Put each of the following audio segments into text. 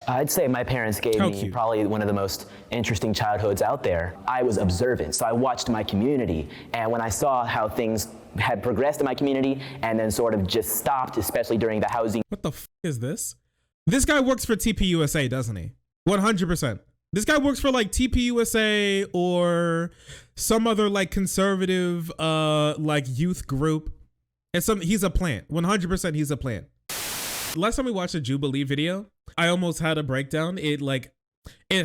I'd say my parents gave me probably one of the most interesting childhoods out there. I was observant, so I watched my community, and when I saw how things had progressed in my community and then sort of just stopped, especially during the housing. What the f is this? This guy works for TPUSA, doesn't he? 100%. This guy works for like TPUSA or some other like conservative like youth group. And he's a plant. 100% he's a plant. Last time we watched a Jubilee video, I almost had a breakdown. It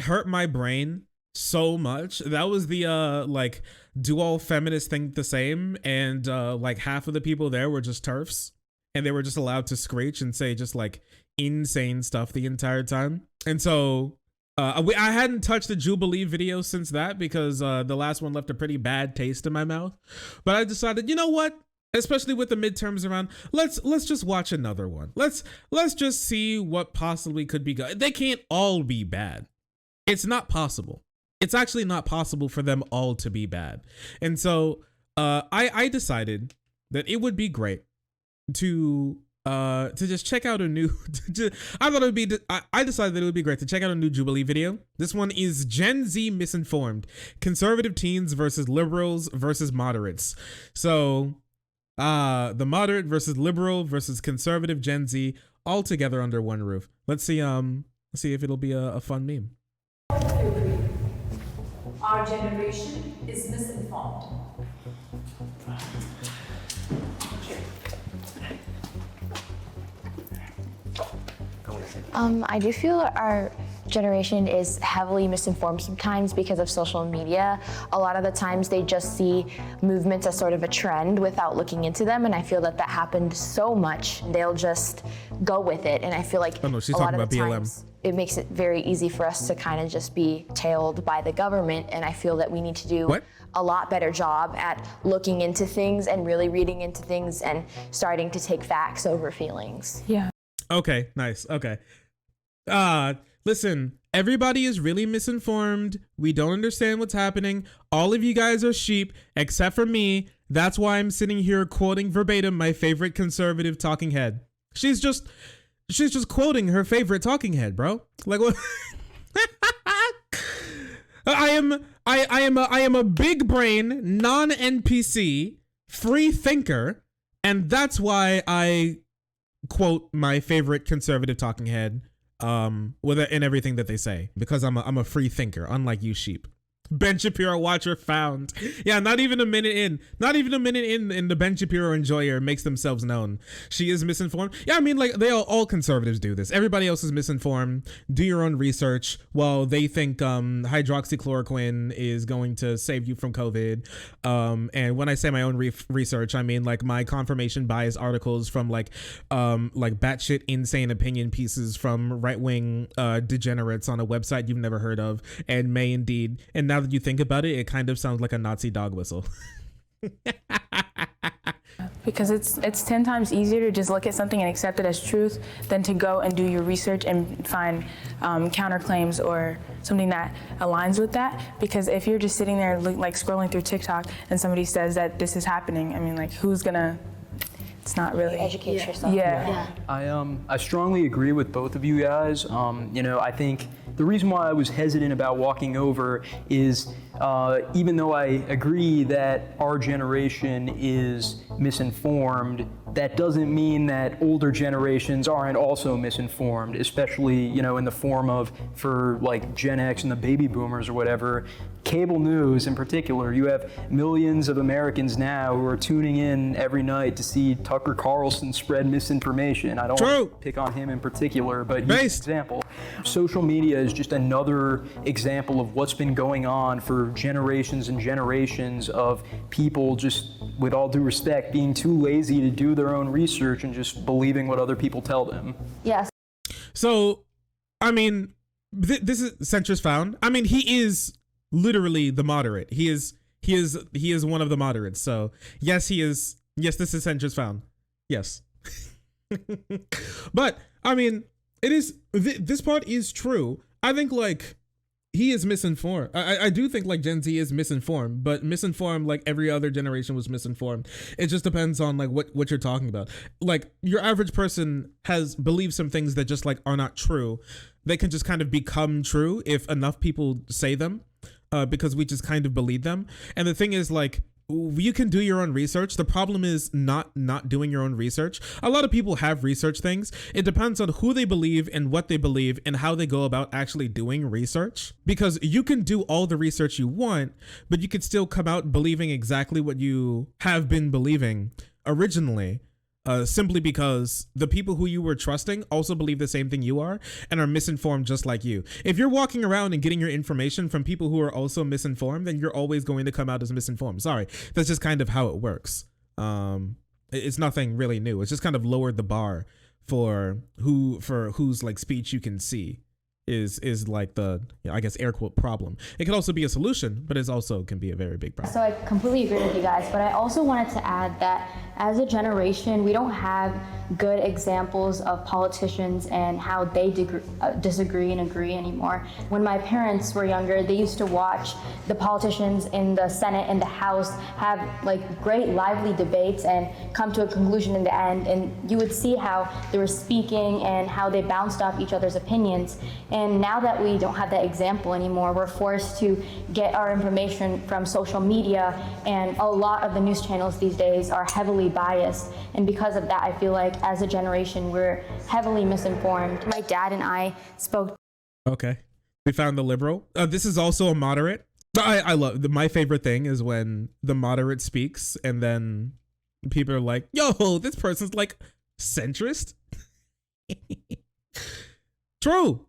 hurt my brain so much. That was the like, do all feminists think the same? And like half of the people there were just TERFs, and they were just allowed to screech and say just like insane stuff the entire time. And so I hadn't touched the Jubilee video since that, because the last one left a pretty bad taste in my mouth. But I decided, you know what? Especially with the midterms around, let's just watch another one. Let's just see what possibly could be good. They can't all be bad. It's not possible. It's actually not possible for them all to be bad. And so I decided that it would be great to just check out a new I decided that it would be great to check out a new Jubilee video. This one is Gen Z misinformed, conservative teens versus liberals versus moderates. So the moderate versus liberal versus conservative Gen Z all together under one roof. Let's see if it'll be a fun meme. Our generation is misinformed. I do feel our generation is heavily misinformed sometimes because of social media. A lot of the times they just see movements as sort of a trend without looking into them, and I feel that happened so much. They'll just go with it, and I feel like a lot of the times it makes it very easy for us to kind of just be tailed by the government, and I feel that we need to do a lot better job at looking into things and really reading into things and starting to take facts over feelings. Yeah. Okay, nice. Okay. Listen, everybody is really misinformed. We don't understand what's happening. All of you guys are sheep, except for me. That's why I'm sitting here quoting verbatim my favorite conservative talking head. She's just quoting her favorite talking head, bro. Like what? I am a big brain, non-NPC, free thinker, and that's why I quote my favorite conservative talking head in everything that they say, because I'm a free thinker, unlike you sheep. Ben Shapiro watcher found. Yeah, not even a minute in the Ben Shapiro enjoyer makes themselves known. She is misinformed. Yeah, I mean, like all conservatives do this. Everybody else is misinformed. Do your own research. Well, they think hydroxychloroquine is going to save you from COVID. And when I say my own research, I mean like my confirmation bias articles from like batshit insane opinion pieces from right-wing degenerates on a website you've never heard of, and may indeed. And now that you think about it, it kind of sounds like a Nazi dog whistle. Because it's 10 times easier to just look at something and accept it as truth than to go and do your research and find counterclaims or something that aligns with that. Because if you're just sitting there like scrolling through TikTok and somebody says that this is happening, I mean, like, who's gonna? It's not really educate yourself. Yeah. I strongly agree with both of you guys. I think the reason why I was hesitant about walking over is even though I agree that our generation is misinformed, that doesn't mean that older generations aren't also misinformed, especially, in the form of, for like Gen X and the baby boomers or whatever, cable news in particular. You have millions of Americans now who are tuning in every night to see Tucker Carlson spread misinformation. I don't want to pick on him in particular, but he's an example. Social media is just another example of what's been going on for generations and generations of people, just with all due respect, being too lazy to do their own research and just believing what other people tell them. Yes. So, I mean, this is centrist found. I mean, he is literally the moderate. He is one of the moderates. So yes, he is. Yes, this is centrist found. Yes. But I mean, it is, this part is true. I think like he is misinformed. I do think like Gen Z is misinformed, but misinformed like every other generation was misinformed. It just depends on like what you're talking about. Like your average person believes some things that just like are not true. they can just kind of become true if enough people say them, because we just kind of believe them. And the thing is, like, you can do your own research. The problem is not doing your own research. A lot of people have research things. It depends on who they believe and what they believe and how they go about actually doing research, because you can do all the research you want, but you could still come out believing exactly what you have been believing originally, simply because the people who you were trusting also believe the same thing you are and are misinformed just like you. If you're walking around and getting your information from people who are also misinformed, then you're always going to come out as misinformed. Sorry, that's just kind of how it works. It's nothing really new. It's just kind of lowered the bar for whose like speech you can see is like the, I guess, air quote problem. It can also be a solution, but it also can be a very big problem. So I completely agree with you guys, but I also wanted to add that as a generation, we don't have good examples of politicians and how they disagree and agree anymore. When my parents were younger, they used to watch the politicians in the Senate and the House have like great lively debates and come to a conclusion in the end, and you would see how they were speaking and how they bounced off each other's opinions. And now that we don't have that example anymore, we're forced to get our information from social media, and a lot of the news channels these days are heavily biased. And because of that, I feel like as a generation, we're heavily misinformed. My dad and I spoke. Okay, we found the liberal. This is also a moderate. I love, my favorite thing is when the moderate speaks and then people are like, yo, this person's like centrist. True,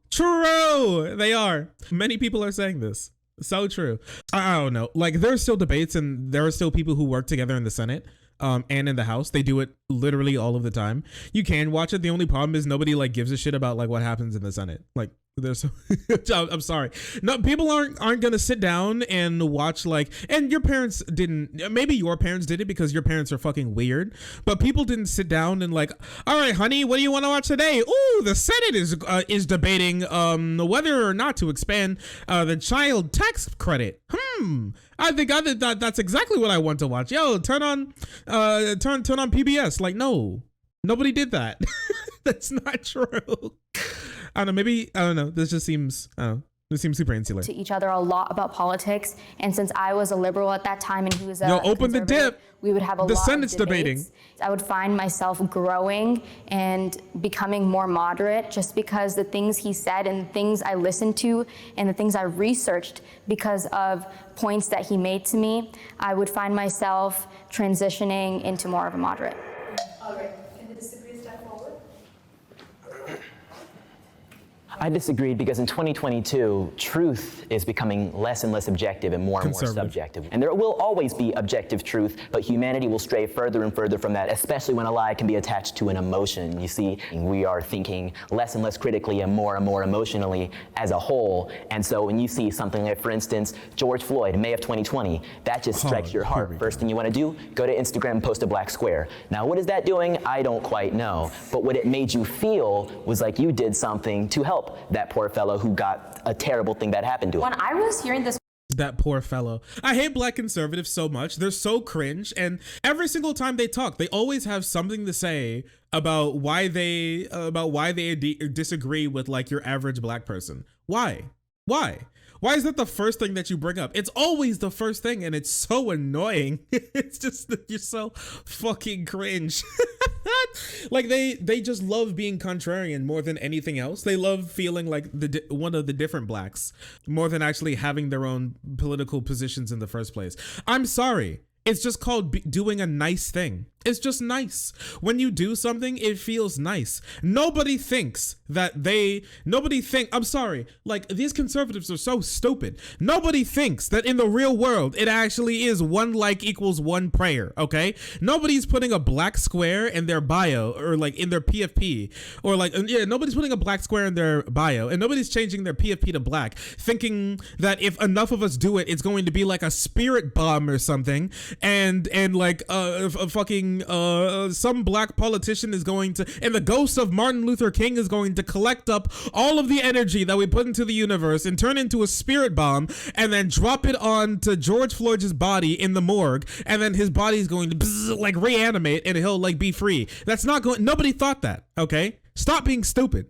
they are. Many people are saying this. So true. I don't know. Like, there are still debates and there are still people who work together in the Senate and in the House. They do it literally all of the time. You can watch it. The only problem is nobody like gives a shit about like what happens in the Senate. Like, there's I'm sorry. No, people aren't gonna sit down and watch like, and your parents didn't, maybe your parents did it because your parents are fucking weird, but people didn't sit down and like, all right, honey, what do you want to watch today? Ooh, the Senate is debating whether or not to expand the child tax credit. I think that's exactly what I want to watch. Yo, turn on PBS. Like, no, nobody did that. That's not true. I don't know, maybe, I don't know, this just seems, I don't know, this seems super insular. To each other a lot about politics, and since I was a liberal at that time and he was a open the dip. We would have a the lot Senate's of debates. Debating. I would find myself growing and becoming more moderate just because the things he said and the things I listened to and the things I researched because of points that he made to me, I would find myself transitioning into more of a moderate. All right, can the disagree step forward? I disagreed because in 2022, truth is becoming less and less objective and more subjective. And there will always be objective truth, but humanity will stray further and further from that, especially when a lie can be attached to an emotion. You see, we are thinking less and less critically and more emotionally as a whole. And so when you see something like, for instance, George Floyd, May of 2020, that just strikes your heart. First thing you want to do, go to Instagram and post a black square. Now, what is that doing? I don't quite know. But what it made you feel was like you did something to help that poor fellow who got a terrible thing that happened to him. When I was hearing this, that poor fellow. I hate black conservatives so much. They're so cringe, and every single time they talk, they always have something to say about why they disagree with like your average black person. Why is that the first thing that you bring up? It's always the first thing, and it's so annoying. It's just that you're so fucking cringe. Like they just love being contrarian more than anything else. They love feeling like one of the different blacks more than actually having their own political positions in the first place. I'm sorry. It's just called doing a nice thing. It's just nice. When you do something, it feels nice. Nobody thinks I'm sorry, like these conservatives are so stupid. Nobody thinks that in the real world, it actually is 1 like equals 1 prayer, okay? Nobody's putting a black square in their bio or like in their PFP or like, yeah, nobody's putting a black square in their bio and nobody's changing their PFP to black, thinking that if enough of us do it, it's going to be like a spirit bomb or something. And like a fucking some black politician is going to, and the ghost of Martin Luther King is going to collect up all of the energy that we put into the universe and turn into a spirit bomb and then drop it onto George Floyd's body in the morgue, and then his body is going to like reanimate and he'll like be free. That's not going. Nobody thought that. Okay, stop being stupid.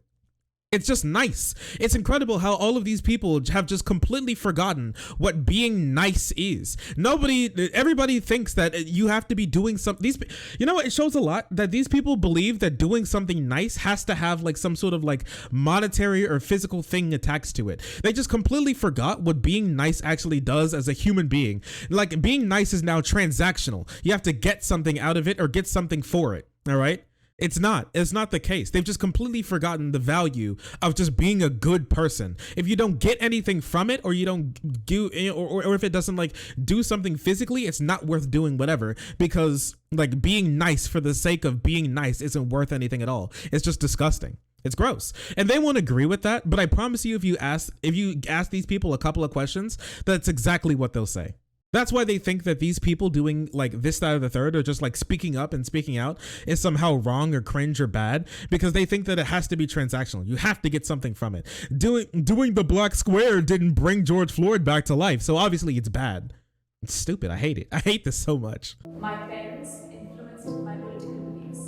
It's just nice. It's incredible how all of these people have just completely forgotten what being nice is. Everybody thinks that you have to be doing something. You know what? It shows a lot that these people believe that doing something nice has to have like some sort of like monetary or physical thing attached to it. They just completely forgot what being nice actually does as a human being. Like being nice is now transactional. You have to get something out of it or get something for it. All right. It's not the case. They've just completely forgotten the value of just being a good person. If you don't get anything from it, or you don't do, or if it doesn't like do something physically, it's not worth doing whatever, because like being nice for the sake of being nice isn't worth anything at all. It's just disgusting. It's gross. And they won't agree with that. But I promise you, if you ask these people a couple of questions, that's exactly what they'll say. That's why they think that these people doing like this, that, or the third, or just like speaking up and speaking out is somehow wrong or cringe or bad, because they think that it has to be transactional. You have to get something from it. Doing the black square didn't bring George Floyd back to life, so obviously it's bad. It's stupid. I hate it. I hate this so much. My parents influenced my political beliefs.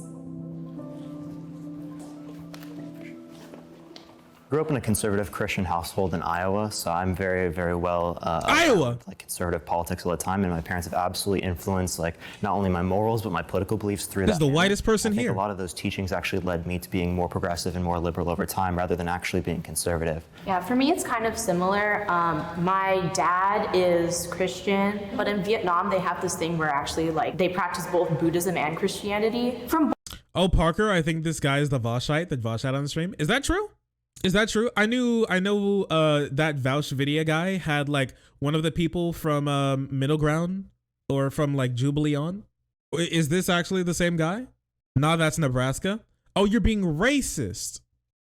Grew up in a conservative Christian household in Iowa, so I'm very, very well Iowa, like conservative politics all the time, and my parents have absolutely influenced like not only my morals but my political beliefs through that. This is the whitest person I think here. A lot of those teachings actually led me to being more progressive and more liberal over time, rather than actually being conservative. Yeah, for me it's kind of similar. My dad is Christian, but in Vietnam they have this thing where actually like they practice both Buddhism and Christianity. Oh, Parker, I think this guy is the Voshite that Vosh had on the stream. Is that true? Is that true? I know that Vouch Video guy had like one of the people from Middle Ground or from like Jubilee on. Is this actually the same guy? Nah, that's Nebraska. Oh, you're being racist.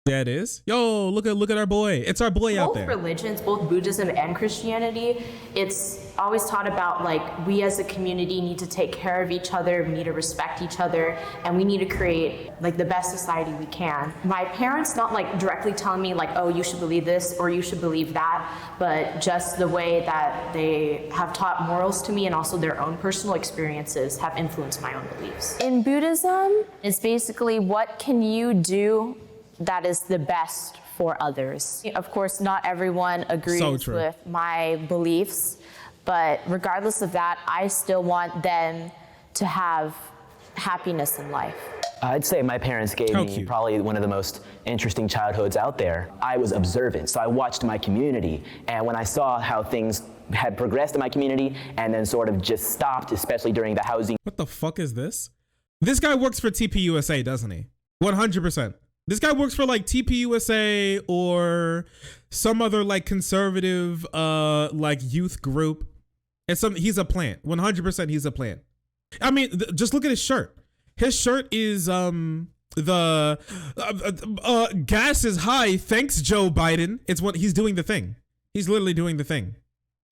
Yeah, it is. Yo, look at our boy. It's our boy out there. Both religions, both Buddhism and Christianity, it's always taught about like we as a community need to take care of each other, we need to respect each other, and we need to create like the best society we can. My parents not like directly telling me like, oh, you should believe this or you should believe that, but just the way that they have taught morals to me and also their own personal experiences have influenced my own beliefs. In Buddhism, it's basically what can you do that is the best for others. Of course, not everyone agrees with my beliefs, but regardless of that, I still want them to have happiness in life. I'd say my parents gave me probably one of the most interesting childhoods out there. I was observant, so I watched my community, and when I saw how things had progressed in my community and then sort of just stopped, especially during the housing. What the fuck is this? This guy works for TPUSA, doesn't he? 100%. This guy works for like TPUSA or some other like conservative like youth group. He's a plant. 100% he's a plant. I mean, just look at his shirt. His shirt is gas is high. Thanks, Joe Biden. It's what he's doing the thing. He's literally doing the thing.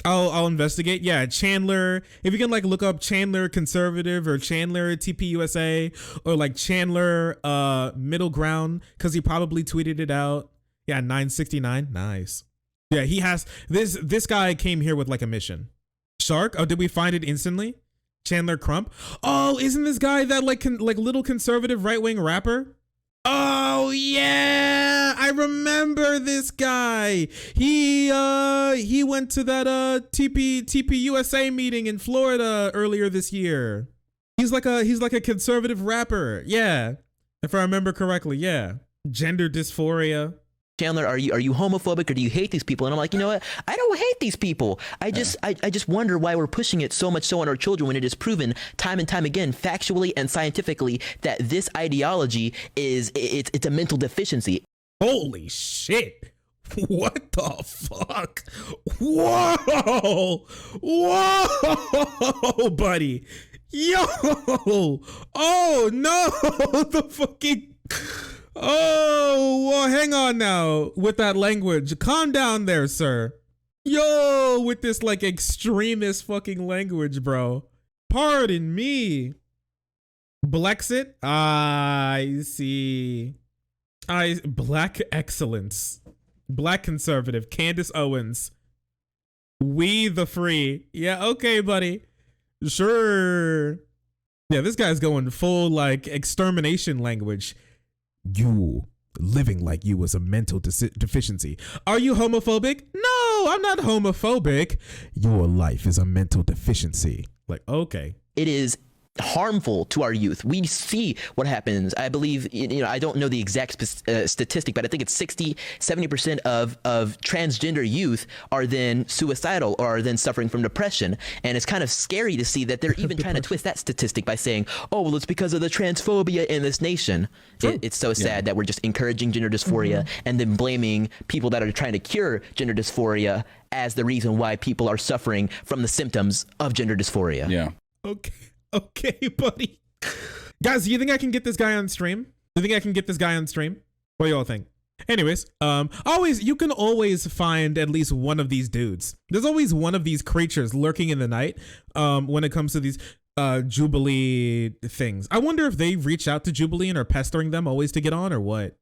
I'll investigate. Yeah, Chandler. If you can like look up Chandler conservative or Chandler TPUSA or like Chandler middle ground, because he probably tweeted it out. Yeah, 969. Nice. Yeah, he has this guy came here with like a mission. Shark. Oh, did we find it instantly? Chandler Crump. Oh, isn't this guy that like little conservative right-wing rapper? Oh yeah, I remember this guy. He went to that TPUSA meeting in Florida earlier this year. He's like a conservative rapper. Yeah, if I remember correctly. Yeah, gender dysphoria. Chandler, are you homophobic or do you hate these people? And I'm like, you know what? I don't hate these people. I just wonder why we're pushing it so much so on our children when it is proven time and time again, factually and scientifically, that this ideology it's a mental deficiency. Holy shit. What the fuck? Whoa. Whoa, buddy. Yo. Oh no. The fucking... Oh, well, hang on now with that language. Calm down there, sir. Yo, with this like extremist fucking language, bro. Pardon me. Blexit? I see. Black excellence. Black conservative. Candace Owens. We the free. Yeah, okay, buddy. Sure. Yeah, this guy's going full like extermination language. You living like you was a mental deficiency. Are you homophobic? No, I'm not homophobic. Your life is a mental deficiency. Like, okay. It is harmful to our youth. We see what happens. I believe, I don't know the exact statistic, but I think it's 70% of transgender youth are then suicidal or are then suffering from depression. And it's kind of scary to see that they're even trying to twist that statistic by saying, oh, well, it's because of the transphobia in this nation. It's so sad that we're just encouraging gender dysphoria and then blaming people that are trying to cure gender dysphoria as the reason why people are suffering from the symptoms of gender dysphoria. Yeah. Okay, buddy. Guys, do you think I can get this guy on stream? Do you think I can get this guy on stream? What do y'all think? Anyways, you can always find at least one of these dudes. There's always one of these creatures lurking in the night when it comes to these Jubilee things. I wonder if they reach out to Jubilee and are pestering them always to get on or what?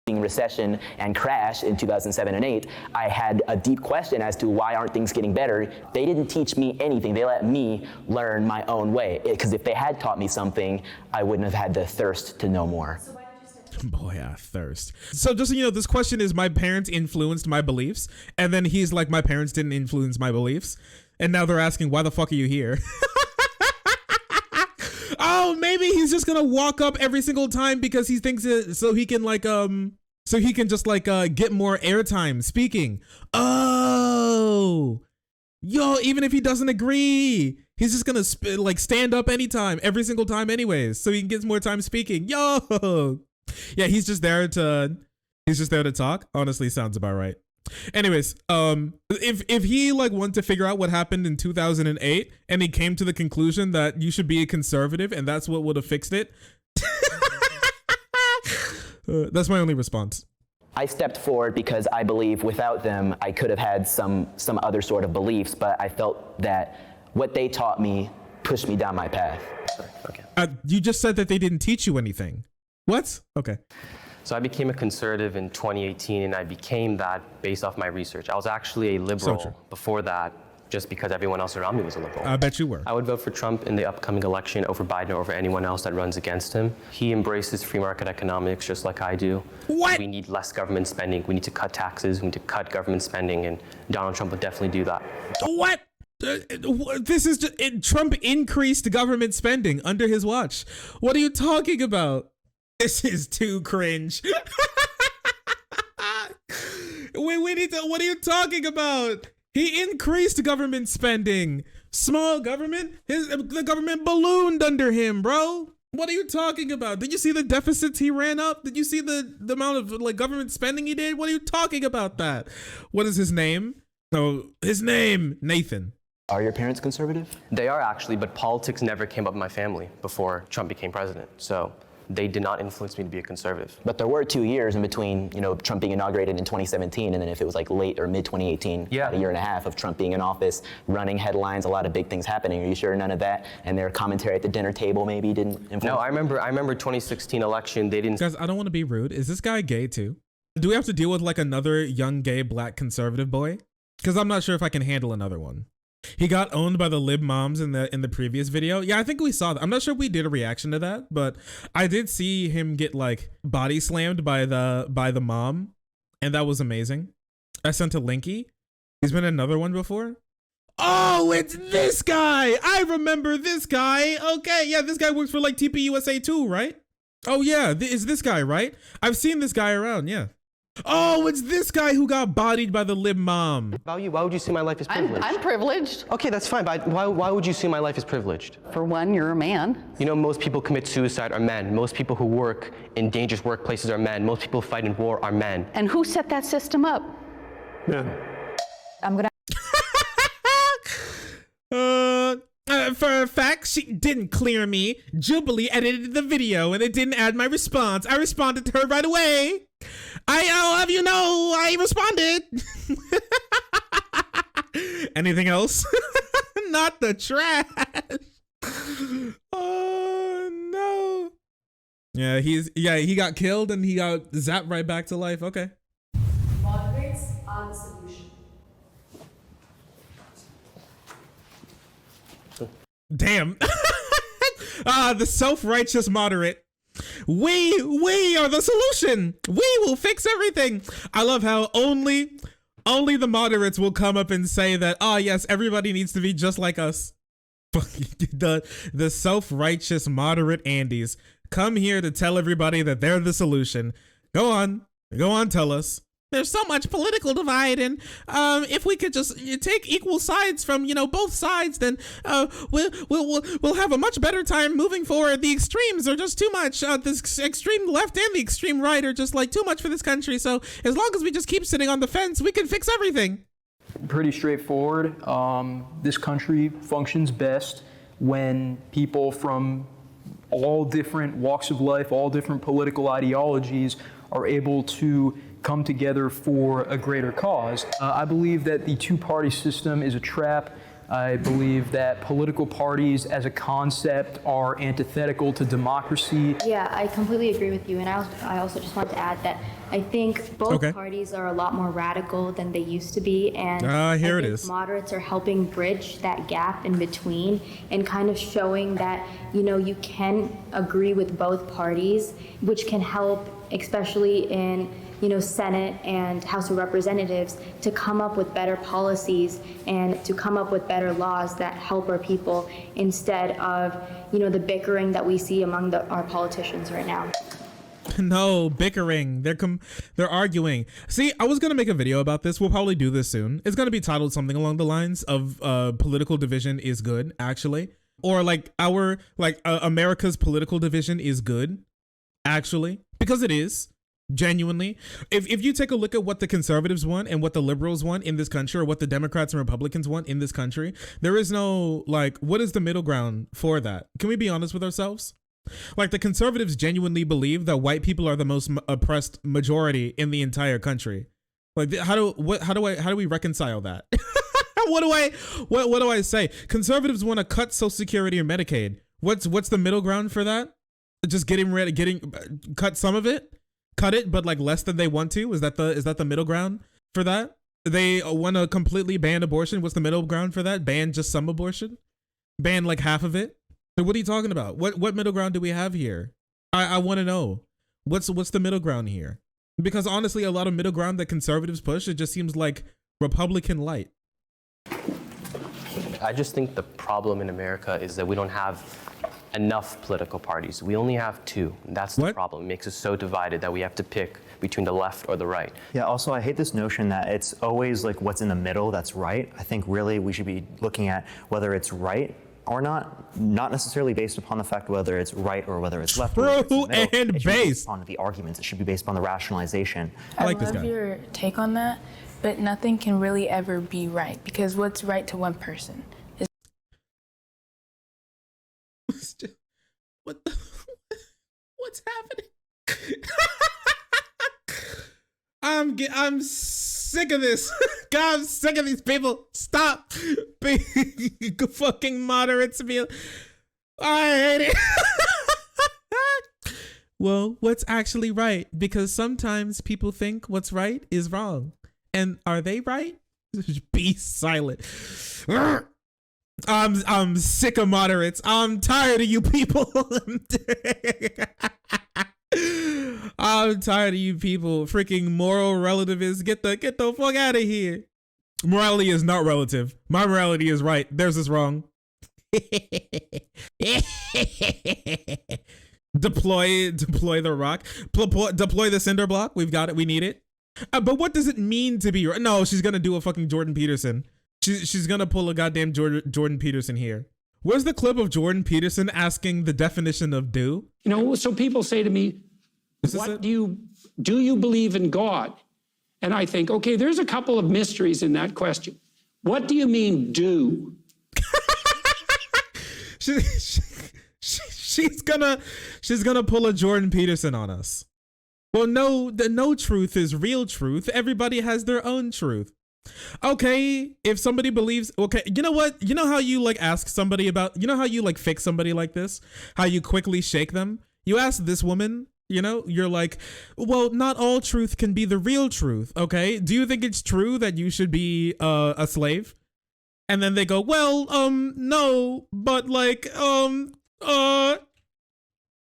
Recession and crash in 2007 and 8, I had a deep question as to why aren't things getting better. They didn't teach me anything. They let me learn my own way. Because if they had taught me something, I wouldn't have had the thirst to know more. Boy, thirst. So just so you know, this question is my parents influenced my beliefs. And then he's like, my parents didn't influence my beliefs. And now they're asking, why the fuck are you here? Oh, maybe he's just gonna walk up every single time because he thinks it, so he can just get more airtime speaking. Oh, yo, even if he doesn't agree, he's just gonna stand up anytime, every single time anyways, so he can get more time speaking. Yo, yeah, he's just there to talk. Honestly, sounds about right. Anyways, if he wanted to figure out what happened in 2008 and he came to the conclusion that you should be a conservative and that's what would have fixed it, that's my only response. I stepped forward because I believe without them, I could have had some other sort of beliefs, but I felt that what they taught me pushed me down my path. Sorry, okay. You just said that they didn't teach you anything. What? Okay. So I became a conservative in 2018, and I became that based off my research. I was actually a liberal before that, just because everyone else around me was a liberal. I bet you were. I would vote for Trump in the upcoming election over Biden or over anyone else that runs against him. He embraces free market economics just like I do. What? We need less government spending. We need to cut taxes. We need to cut government spending, and Donald Trump would definitely do that. What? This is just Trump increased government spending under his watch. What are you talking about? This is too cringe. What are you talking about? He increased government spending. Small government? The government ballooned under him, bro. What are you talking about? Did you see the deficits he ran up? Did you see the amount of government spending he did? What are you talking about that? What is his name? No, his name, Nathan. Are your parents conservative? They are actually, but politics never came up in my family before Trump became president. So they did not influence me to be a conservative. But there were 2 years in between, Trump being inaugurated in 2017, and then if it was late or mid 2018, a year and a half of Trump being in office, running headlines, a lot of big things happening. Are you sure none of that and their commentary at the dinner table maybe didn't influence? No, I remember 2016 election. They didn't. Guys, I don't want to be rude. Is this guy gay too? Do we have to deal with another young gay black conservative boy? Because I'm not sure if I can handle another one. He got owned by the lib moms in the previous video. Yeah, I think we saw that. I'm not sure if we did a reaction to that, but I did see him get body slammed by the mom, and that was amazing. I sent a linky. He's been in another one before. Oh, it's this guy. I remember this guy. Okay, yeah, this guy works for TPUSA too, right? Oh yeah, it's this guy, right? I've seen this guy around, yeah. Oh, it's this guy who got bodied by the lib mom. About you, why would you see my life as privileged? I'm privileged. Okay, that's fine, but why would you see my life as privileged? For one, you're a man. Most people commit suicide are men. Most people who work in dangerous workplaces are men. Most people who fight in war are men. And who set that system up? Yeah. I'm gonna. For a fact, she didn't clear me. Jubilee edited the video and it didn't add my response. I responded to her right away. I'll have you know, I responded. Anything else? Not the trash. Oh no. Yeah, he got killed and he got zapped right back to life. Okay. Moderates are the solution. Damn. The self-righteous moderate. We are the solution. We will fix everything. I love how only the moderates will come up and say that, oh yes, everybody needs to be just like us. The self-righteous moderate Andys come here to tell everybody that they're the solution. Go on, tell us. There's so much political divide, and if we could just take equal sides from both sides, then we'll have a much better time moving forward. The extremes are just too much. This extreme left and the extreme right are just like too much for this country. So as long as we just keep sitting on the fence, we can fix everything. Pretty straightforward. This country functions best when people from all different walks of life, all different political ideologies are able to come together for a greater cause. I believe that the two-party system is a trap. I believe that political parties as a concept are antithetical to democracy. Yeah, I completely agree with you. And I also just want to add that I think both parties are a lot more radical than they used to be. And I think moderates are helping bridge that gap in between and kind of showing that, you can agree with both parties, which can help, especially in Senate and House of Representatives, to come up with better policies and to come up with better laws that help our people instead of, the bickering that we see among our politicians right now. No bickering. They're arguing. See, I was gonna make a video about this. We'll probably do this soon. It's gonna be titled something along the lines of political division is good, actually, or like America's political division is good, actually, because it is. Genuinely, if you take a look at what the conservatives want and what the liberals want in this country, or what the Democrats and Republicans want in this country, there is no, what is the middle ground for that? Can we be honest with ourselves? Like, the conservatives genuinely believe that white people are the most oppressed majority in the entire country. Like, how do we reconcile that? What do I say? Conservatives want to cut Social Security or Medicaid. What's the middle ground for that? Just cut some of it? Cut it, but less than they want to? Is that the middle ground for that? They want to completely ban abortion. What's the middle ground for that? Ban just some abortion? Ban half of it? What are you talking about? What middle ground do we have here? I want to know. What's the middle ground here? Because honestly, a lot of middle ground that conservatives push, it just seems like Republican light. I just think the problem in America is that we don't have enough political parties. We only have two. That's the problem. It makes us so divided that we have to pick between the left or the right. Yeah, also I hate this notion that it's always what's in the middle that's right. I think really we should be looking at whether it's right or not necessarily based upon the fact whether it's right or whether it's left. True and based on the arguments. It should be based on the rationalization. I love your take on that, but nothing can really ever be right, because what's right to one person is what's happening? I'm sick of this. God, I'm sick of these people. Stop being fucking moderates. I hate it. Well, what's actually right? Because sometimes people think what's right is wrong. And are they right? Be silent. I'm sick of moderates. I'm tired of you people. I'm tired of you people. Freaking moral relativists. Get the fuck out of here. Morality is not relative. My morality is right. Theirs is wrong. Deploy the rock. Deploy the cinder block. We've got it. We need it. But what does it mean to be right? No, she's gonna do a fucking Jordan Peterson. She's gonna pull a goddamn Jordan Peterson here. Where's the clip of Jordan Peterson asking the definition of do? So people say to me, what do you believe in God? And I think, okay, there's a couple of mysteries in that question. What do you mean do? She's gonna pull a Jordan Peterson on us. Well, no truth is real truth. Everybody has their own truth. Okay, if somebody believes, okay, you know what? You know how you ask somebody about, how you fix somebody like this? How you quickly shake them? You ask this woman, you're like, well, not all truth can be the real truth, okay? Do you think it's true that you should be a slave? And then they go, well, no, but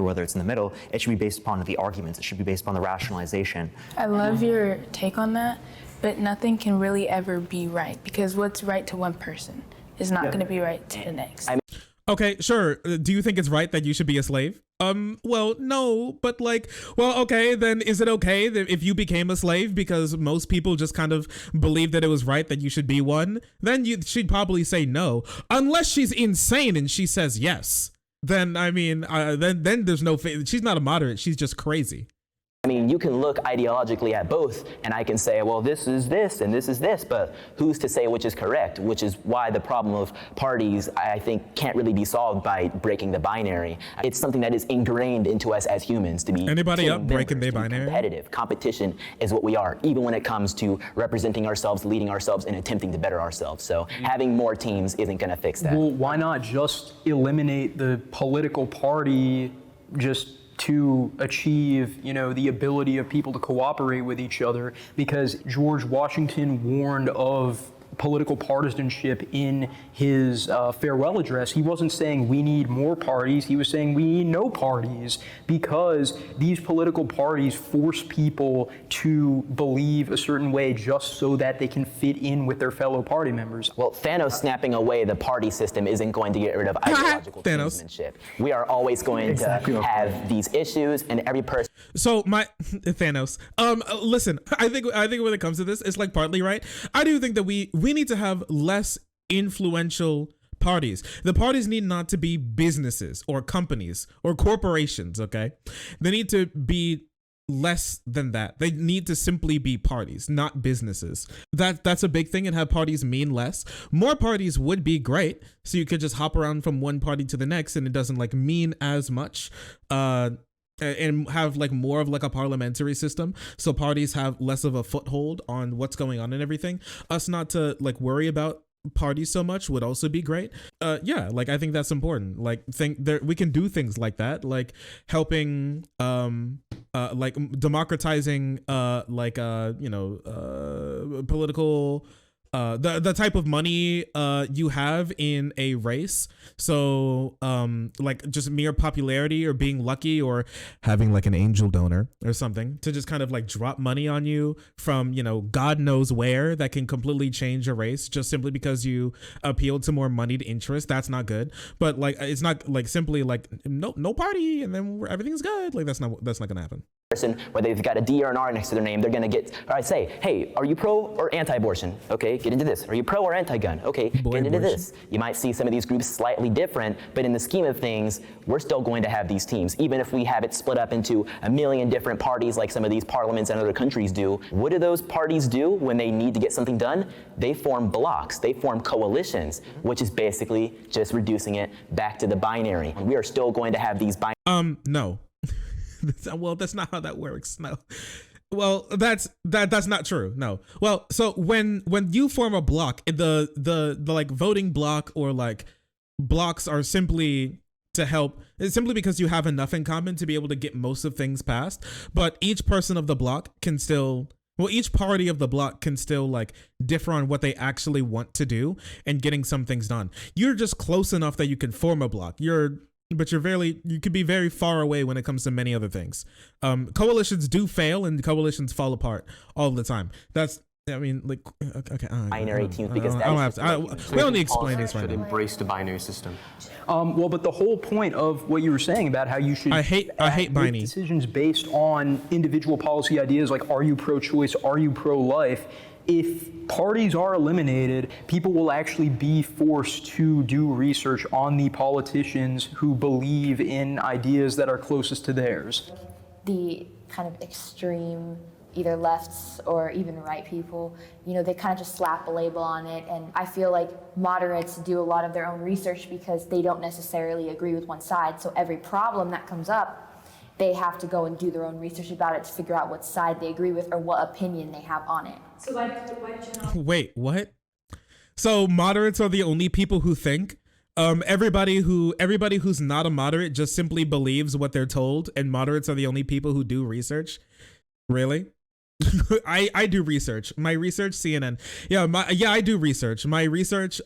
whether it's in the middle, it should be based upon the arguments. It should be based upon the rationalization. I love your take on that, but nothing can really ever be right, because what's right to one person is not going to be right to the next. Okay, sure. Do you think it's right that you should be a slave? Well, no, but like, well, okay, then is it okay that if you became a slave because most people just kind of believe that it was right that you should be one? Then she'd probably say no, unless she's insane and she says yes. Then, I mean, then there's no, she's not a moderate, she's just crazy. I mean, you can look ideologically at both, and I can say, well, this is this and this is this, but who's to say which is correct? Which is why the problem of parties, I think, can't really be solved by breaking the binary. It's something that is ingrained into us as humans to be anybody up breaking the binary. Competitive. Competition is what we are, even when it comes to representing ourselves, leading ourselves, and attempting to better ourselves. So having more teams isn't going to fix that. Well, why not just eliminate the political party just to achieve, you know, the ability of people to cooperate with each other? Because George Washington warned of political partisanship in his farewell address. He wasn't saying we need more parties, he was saying we need no parties, because these political parties force people to believe a certain way just so that they can fit in with their fellow party members. Well, Thanos snapping away the party system isn't going to get rid of ideological gamesmanship. We are always going to have these issues, and every person. So Thanos. Listen, I think when it comes to this, it's like partly right. I do think that we need to have less influential parties. The parties need not to be businesses or companies or corporations, okay? They need to be less than that. They need to simply be parties, not businesses. That's a big thing, and have parties mean less. More parties would be great, so you could just hop around from one party to the next and it doesn't like mean as much. And have like more of like a parliamentary system, so parties have less of a foothold on what's going on and everything. Us not to like worry about parties so much would also be great. Yeah, like I think that's important. Like we can do things like that, like helping like democratizing political the type of money you have in a race. So like just mere popularity or being lucky or having like an angel donor or something to just kind of like drop money on you from, you know, God knows where, that can completely change your race just simply because you appealed to more moneyed interest. That's not good. But like it's not like simply like no party and then everything's good. Like that's not gonna happen. Person, whether they've got a D or an R next to their name, they're going to get, or I say, hey, are you pro or anti-abortion? Okay, get into this. Are you pro or anti-gun? Okay, get into this. You might see some of these groups slightly different, but in the scheme of things, we're still going to have these teams. Even if we have it split up into a million different parties like some of these parliaments and other countries do, what do those parties do when they need to get something done? They form blocks, they form coalitions, which is basically just reducing it back to the binary. We are still going to have these no. Well, that's not how that works. No. Well, that's not true. No. Well, so when you form a block, the like voting block or like blocks are simply to help. It's simply because you have enough in common to be able to get most of things passed. But each person of the block can still. Well, each party of the block can still like differ on what they actually want to do and getting some things done. You're just close enough that you can form a block. But you could be very far away when it comes to many other things. Coalitions do fail and coalitions fall apart all the time. I mean, like, okay. Binary teams, because we don't need to explain this right now. Embrace the binary system. Well, but the whole point of what you were saying about how you should I hate binary decisions based on individual policy ideas, like are you pro-choice, are you pro-life? If parties are eliminated, people will actually be forced to do research on the politicians who believe in ideas that are closest to theirs. The kind of extreme, either lefts or even right people, you know, they kind of just slap a label on it. And I feel like moderates do a lot of their own research because they don't necessarily agree with one side. So every problem that comes up, they have to go and do their own research about it to figure out what side they agree with or what opinion they have on it. So wait, what? So moderates are the only people who think? Everybody who's not a moderate just simply believes what they're told, and moderates are the only people who do research? Really? I do research. My research, CNN. Yeah, I do research. My research,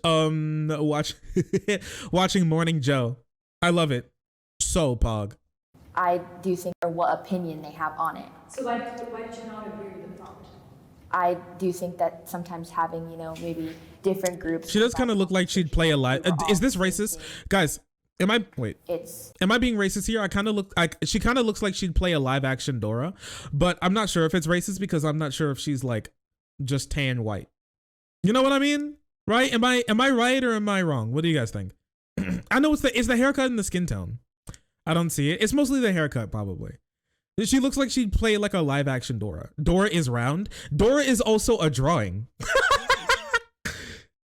watching Morning Joe. I love it. So pog. I do think, or what opinion they have on it. So why did you not agree with the prompt? I do think that sometimes having, maybe different groups. She does kind of look like she'd play a live. Is this racist, guys? Am I being racist here? She kind of looks like she'd play a live action Dora, but I'm not sure if it's racist because I'm not sure if she's like just tan white. You know what I mean? Right? Am I right or am I wrong? What do you guys think? I know it's the haircut and the skin tone. I don't see it. It's mostly the haircut, probably. She looks like she'd play like a live action Dora. Dora is round. Dora is also a drawing.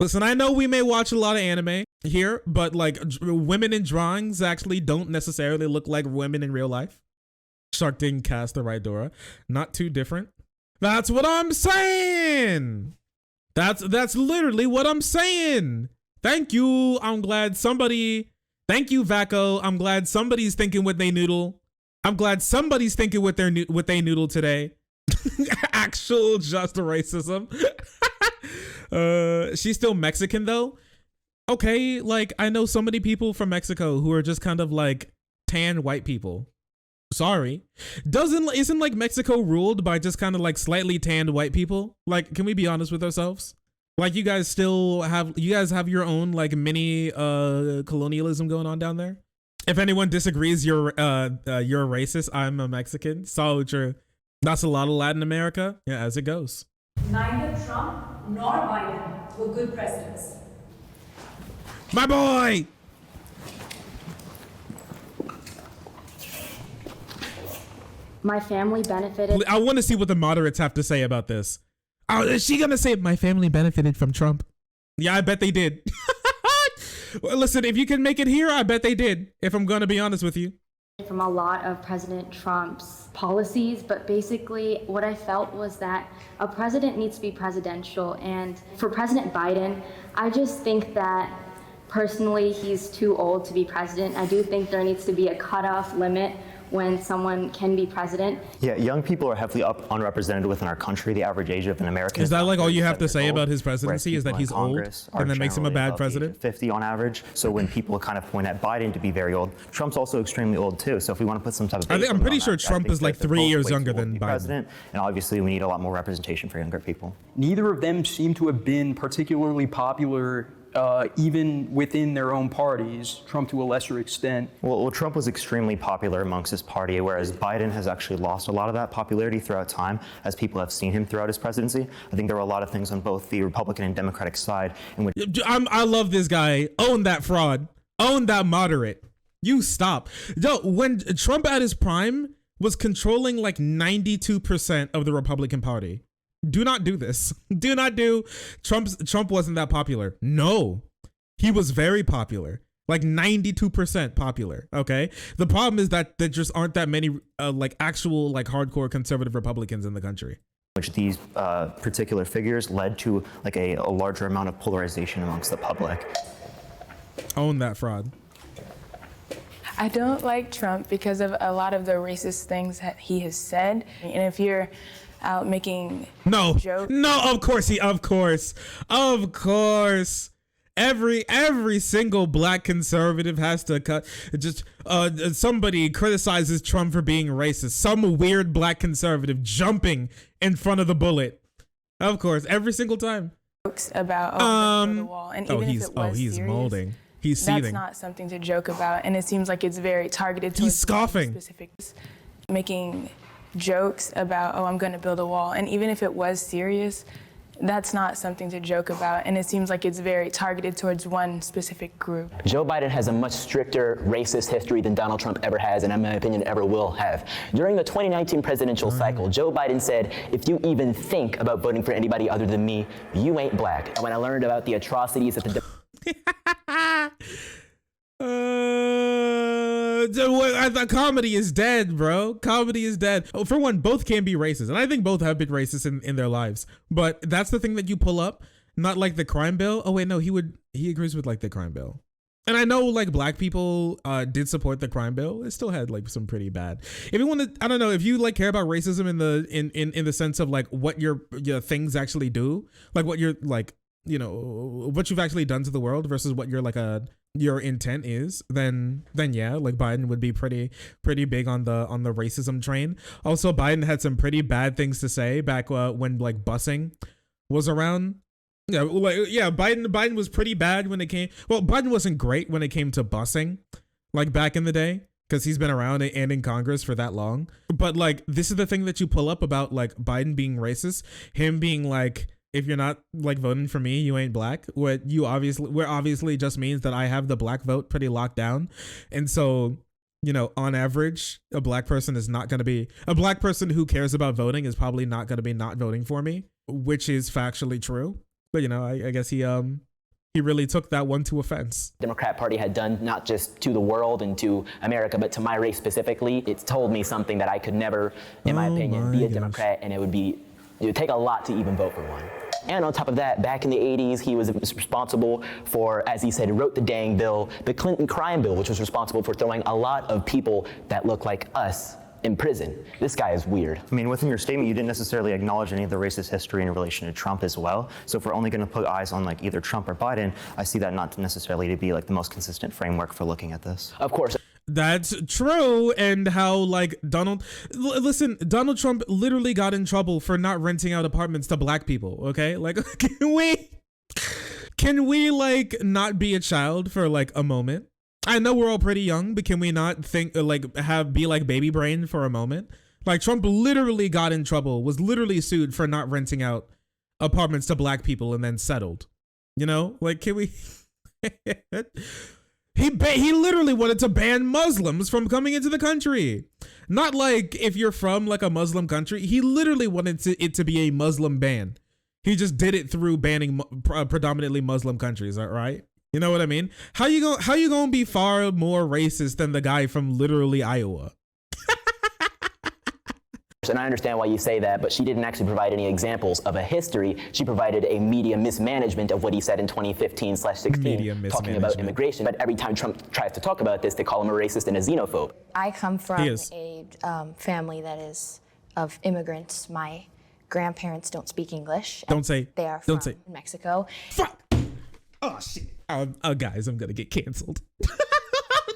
Listen, I know we may watch a lot of anime here, but like women in drawings actually don't necessarily look like women in real life. Shark didn't cast the right Dora. Not too different. That's what I'm saying. That's literally what I'm saying. Thank you. I'm glad somebody. Thank you, Vaco. I'm glad somebody's thinking what they noodle. I'm glad somebody's thinking what they noodle today. Actual just racism. She's still Mexican though. Okay, like I know so many people from Mexico who are just kind of like tan white people. Sorry. Isn't like Mexico ruled by just kind of like slightly tanned white people? Like, can we be honest with ourselves? Like you guys have your own like mini colonialism going on down there? If anyone disagrees, you're a racist. I'm a Mexican. So true. That's a lot of Latin America. Yeah, as it goes. Neither Trump nor Biden were good presidents. My boy! My family benefited. I want to see what the moderates have to say about this. Oh, is she gonna say my family benefited from Trump? Yeah, I bet they did. Well, listen, if you can make it here, I bet they did, if I'm gonna be honest with you. From a lot of President Trump's policies, but basically what I felt was that a president needs to be presidential. And for President Biden, I just think that personally he's too old to be president. I do think there needs to be a cutoff limit when someone can be president. Yeah, young people are heavily unrepresented within our country. The average age of an American is that like all you have to say about his presidency is that he's old and that makes him a bad president? 50 on average. So when people kind of point at Biden to be very old, Trump's also extremely old too. So if we want to put some type of I'm pretty sure Trump is like 3 years younger than Biden. President, and obviously we need a lot more representation for younger people. Neither of them seem to have been particularly popular even within their own parties, Trump to a lesser extent. Well, Trump was extremely popular amongst his party, whereas Biden has actually lost a lot of that popularity throughout time as people have seen him throughout his presidency. I think there were a lot of things on both the Republican and Democratic side in which... I love this guy. Own that fraud. Own that moderate. You stop. Yo, when Trump at his prime was controlling like 92% of the Republican Party. Do not do this. Do not do. Trump wasn't that popular. No, he was very popular, like 92% popular. Okay. The problem is that there just aren't that many like actual like hardcore conservative Republicans in the country. Which these particular figures led to like a larger amount of polarization amongst the public. Own that fraud. I don't like Trump because of a lot of the racist things that he has said. And if you're out making jokes. No, of course. Every single black conservative has to cut. Just somebody criticizes Trump for being racist. Some weird black conservative jumping in front of the bullet. Of course, every single time. Jokes about the wall, and even if it was he's serious, molding. He's seething. That's not something to joke about, and it seems like it's very targeted towards he's scoffing. Specific, making jokes about, I'm going to build a wall. And even if it was serious, that's not something to joke about. And it seems like it's very targeted towards one specific group. Joe Biden has a much stricter racist history than Donald Trump ever has, and in my opinion, ever will have. During the 2019 presidential cycle, Joe Biden said, if you even think about voting for anybody other than me, you ain't black. And when I learned about the atrocities that the I thought comedy is dead, bro. Comedy is dead. Oh, for one, both can be racist, and I think both have been racist in their lives. But that's the thing that you pull up, not like the crime bill. Oh wait, no, he agrees with like the crime bill. And I know like black people did support the crime bill. It still had like some pretty bad. If you want to, I don't know, if you like care about racism in the sense of like what your things actually do, like what your like what you've actually done to the world versus what your intent is, then yeah, like Biden would be pretty big on the racism train. Also, Biden had some pretty bad things to say back when like busing was around. Biden was pretty bad when it came. Well, Biden wasn't great when it came to busing, like back in the day, because he's been around and in Congress for that long. But like, this is the thing that you pull up about like Biden being racist, him being like, if you're not like voting for me, you ain't black. Where obviously just means that I have the black vote pretty locked down. And so, on average, a black person who cares about voting is probably not going to be not voting for me, which is factually true. But, I guess he really took that one to offense. Democrat Party had done not just to the world and to America, but to my race specifically. It's told me something that I could never, in my opinion, be a Democrat, and it would take a lot to even vote for one. And on top of that, back in the 80s, he was responsible for, as he said, wrote the dang bill, the Clinton crime bill, which was responsible for throwing a lot of people that look like us in prison. This guy is weird. I mean, within your statement, you didn't necessarily acknowledge any of the racist history in relation to Trump as well. So if we're only going to put eyes on like either Trump or Biden, I see that not necessarily to be like the most consistent framework for looking at this. Of course. That's true. And how like Donald Trump literally got in trouble for not renting out apartments to black people. Okay. Like, can we like not be a child for like a moment? I know we're all pretty young, but can we not think like be like baby brain for a moment? Like Trump literally got in trouble, was literally sued for not renting out apartments to black people and then settled. Like, can we? He literally wanted to ban Muslims from coming into the country. Not like if you're from like a Muslim country. He literally wanted it to be a Muslim ban. He just did it through banning predominantly Muslim countries. All right. You know what I mean? How you gonna be far more racist than the guy from literally Iowa? And I understand why you say that, but she didn't actually provide any examples of a history. She provided a media mismanagement of what he said in 2015/16, talking about immigration. But every time Trump tries to talk about this, they call him a racist and a xenophobe. I come from a family that is of immigrants. My grandparents don't speak English. They are from Mexico. Fuck! Oh, shit. Guys, I'm gonna get canceled.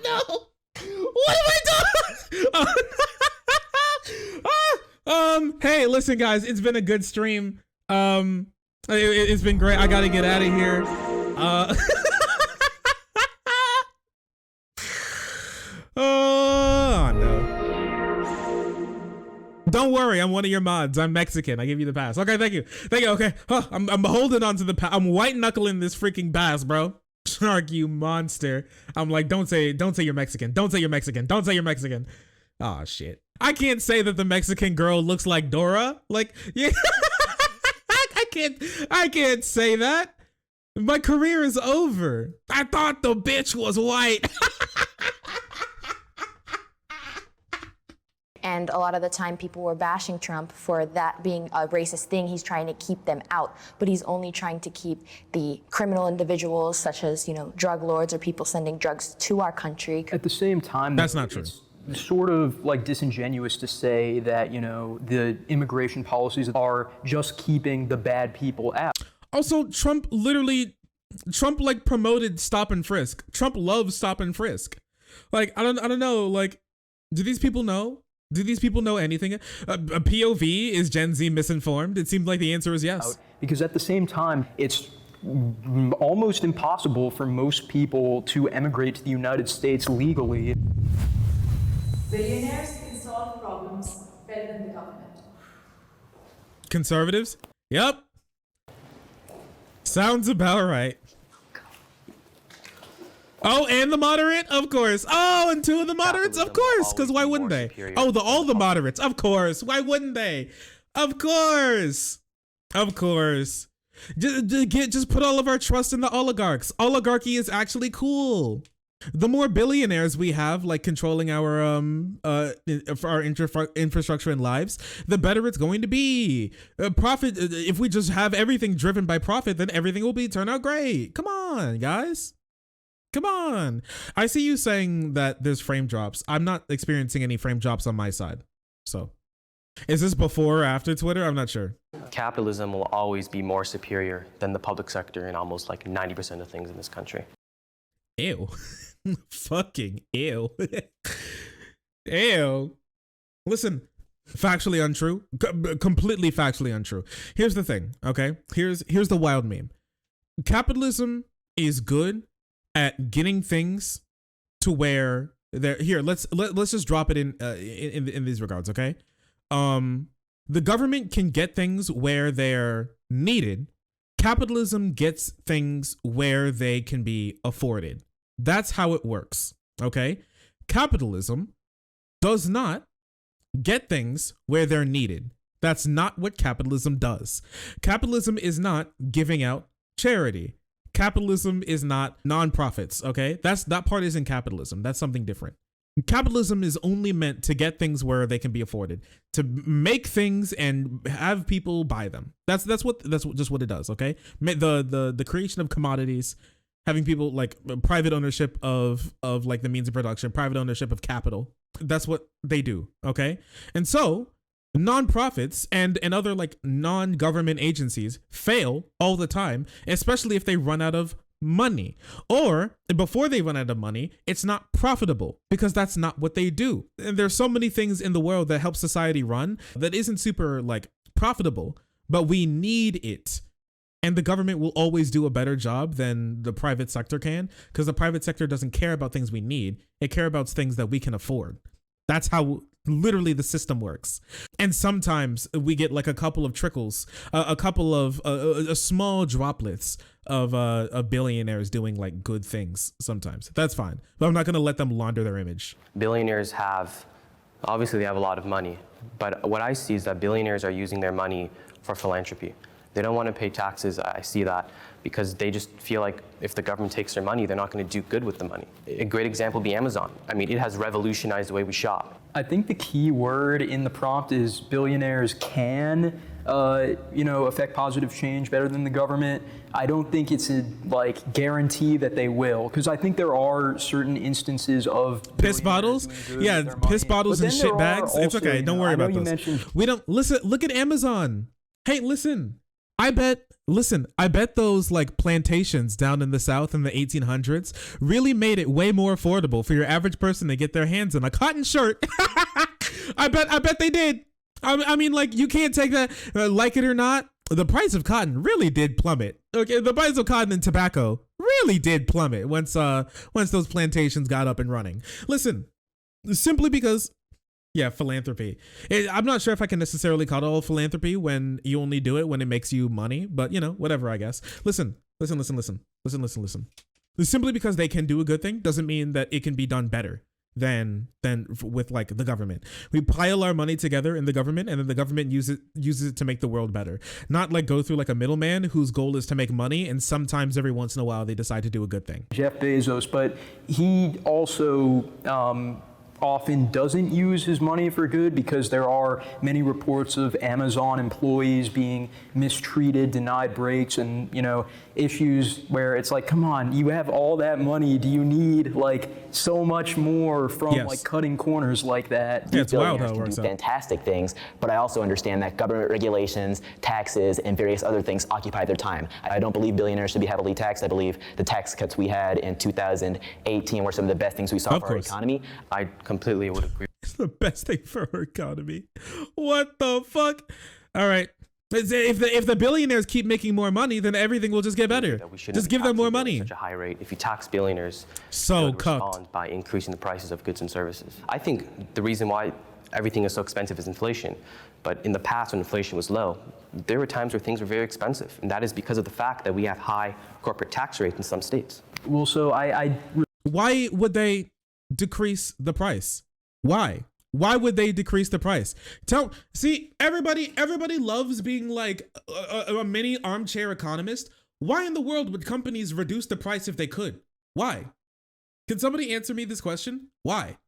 No! What have I done? Hey, listen, guys, it's been a good stream. It's been great. I gotta get out of here. Oh no! Don't worry, I'm one of your mods. I'm Mexican. I give you the pass. Okay, thank you. Okay, I'm holding on to the pass. I'm white knuckling this freaking pass, bro. Shark, you monster. I'm like, don't say you're Mexican. Don't say you're Mexican. Don't say you're Mexican. Oh shit. I can't say that the Mexican girl looks like Dora. Like, yeah. I can't say that. My career is over. I thought the bitch was white. And a lot of the time people were bashing Trump for that being a racist thing. He's trying to keep them out, but he's only trying to keep the criminal individuals such as, drug lords or people sending drugs to our country. At the same time, that's not true. It's sort of like disingenuous to say that, the immigration policies are just keeping the bad people out. Also, Trump like promoted stop and frisk. Trump loves stop and frisk. Like, I don't know. Like, do these people know? Do these people know anything? A POV, is Gen Z misinformed? It seems like the answer is yes. Because at the same time, it's almost impossible for most people to emigrate to the United States legally. Billionaires can solve problems better than the government. Conservatives? Yep. Sounds about right. Oh, and the moderate? Of course. Oh, and two of the moderates? Of course, because why wouldn't they? Oh, all the moderates? Of course. Why wouldn't they? Of course. Of course. Just put all of our trust in the oligarchs. Oligarchy is actually cool. The more billionaires we have, like controlling our infrastructure and lives, the better it's going to be. Profit. If we just have everything driven by profit, then everything will turn out great. Come on, guys. Come on. I see you saying that there's frame drops. I'm not experiencing any frame drops on my side. So Is this before or after Twitter? I'm not sure. Capitalism will always be more superior than the public sector in almost like 90% of things in this country. Ew. Fucking ew. Ew. Listen, factually untrue. Completely factually untrue. Here's the thing, okay? Here's the wild meme. Capitalism is good at getting things to where they're here. Let's just drop it in these regards, okay? The government can get things where they're needed. Capitalism gets things where they can be afforded. That's how it works, okay? Capitalism does not get things where they're needed. That's not what capitalism does. Capitalism is not giving out charity. Capitalism is not nonprofits, okay? That part isn't capitalism. That's something different. Capitalism is only meant to get things where they can be afforded, to make things and have people buy them. That's just what it does, okay? The creation of commodities, having people like private ownership of like the means of production, private ownership of capital. That's what they do, okay? And so nonprofits and other like non-government agencies fail all the time, especially if they run out of money, or before they run out of money, it's not profitable because that's not what they do. And there's so many things in the world that help society run that isn't super like profitable, but we need it. And the government will always do a better job than the private sector can, because the private sector doesn't care about things we need. It cares about things that we can afford. That's how literally the system works. And sometimes we get like a couple of trickles, a couple of small droplets of billionaires doing like good things sometimes. That's fine. But I'm not going to let them launder their image. Billionaires obviously they have a lot of money, but what I see is that billionaires are using their money for philanthropy. They don't want to pay taxes. I see that because they just feel like if the government takes their money, they're not going to do good with the money. A great example would be Amazon. I mean, it has revolutionized the way we shop. I think the key word in the prompt is billionaires can, affect positive change better than the government. I don't think it's a guarantee that they will, because I think there are certain instances of piss bottles. Yeah, piss bottles and shit bags. It's okay. Don't worry about those. We don't listen. Look at Amazon. Hey, listen. I bet those like plantations down in the South in the 1800s really made it way more affordable for your average person to get their hands on a cotton shirt. I bet they did. I mean, like, you can't take that, like it or not. The price of cotton really did plummet. Okay, the price of cotton and tobacco really did plummet once those plantations got up and running. Listen, simply because. Yeah, philanthropy. I'm not sure if I can necessarily call it all philanthropy when you only do it when it makes you money, but whatever, I guess. Listen. Simply because they can do a good thing doesn't mean that it can be done better than with like the government. We pile our money together in the government, and then the government uses it to make the world better. Not like go through like a middleman whose goal is to make money, and sometimes every once in a while they decide to do a good thing. Jeff Bezos, but he also often doesn't use his money for good, because there are many reports of Amazon employees being mistreated, denied breaks, and issues where it's like, come on, you have all that money, do you need like so much more from like cutting corners like that? Yeah, it's wild how it works out. Fantastic things, but I also understand that government regulations, taxes, and various other things occupy their time. I don't believe billionaires should be heavily taxed. I believe the tax cuts we had in 2018 were some of the best things we saw for our economy. I completely would agree. It's the best thing for our economy. What the fuck? All right. If the billionaires keep making more money, then everything will just get better. Just give them more money. Such a high rate. If you tax billionaires, respond by increasing the prices of goods and services. I think the reason why everything is so expensive is inflation. But in the past, when inflation was low, there were times where things were very expensive, and that is because of the fact that we have high corporate tax rates in some states. Well, so why would they decrease the price? Why? Why would they decrease the price? Everybody loves being like a mini armchair economist. Why in the world would companies reduce the price if they could? Why? Can somebody answer me this question? Why?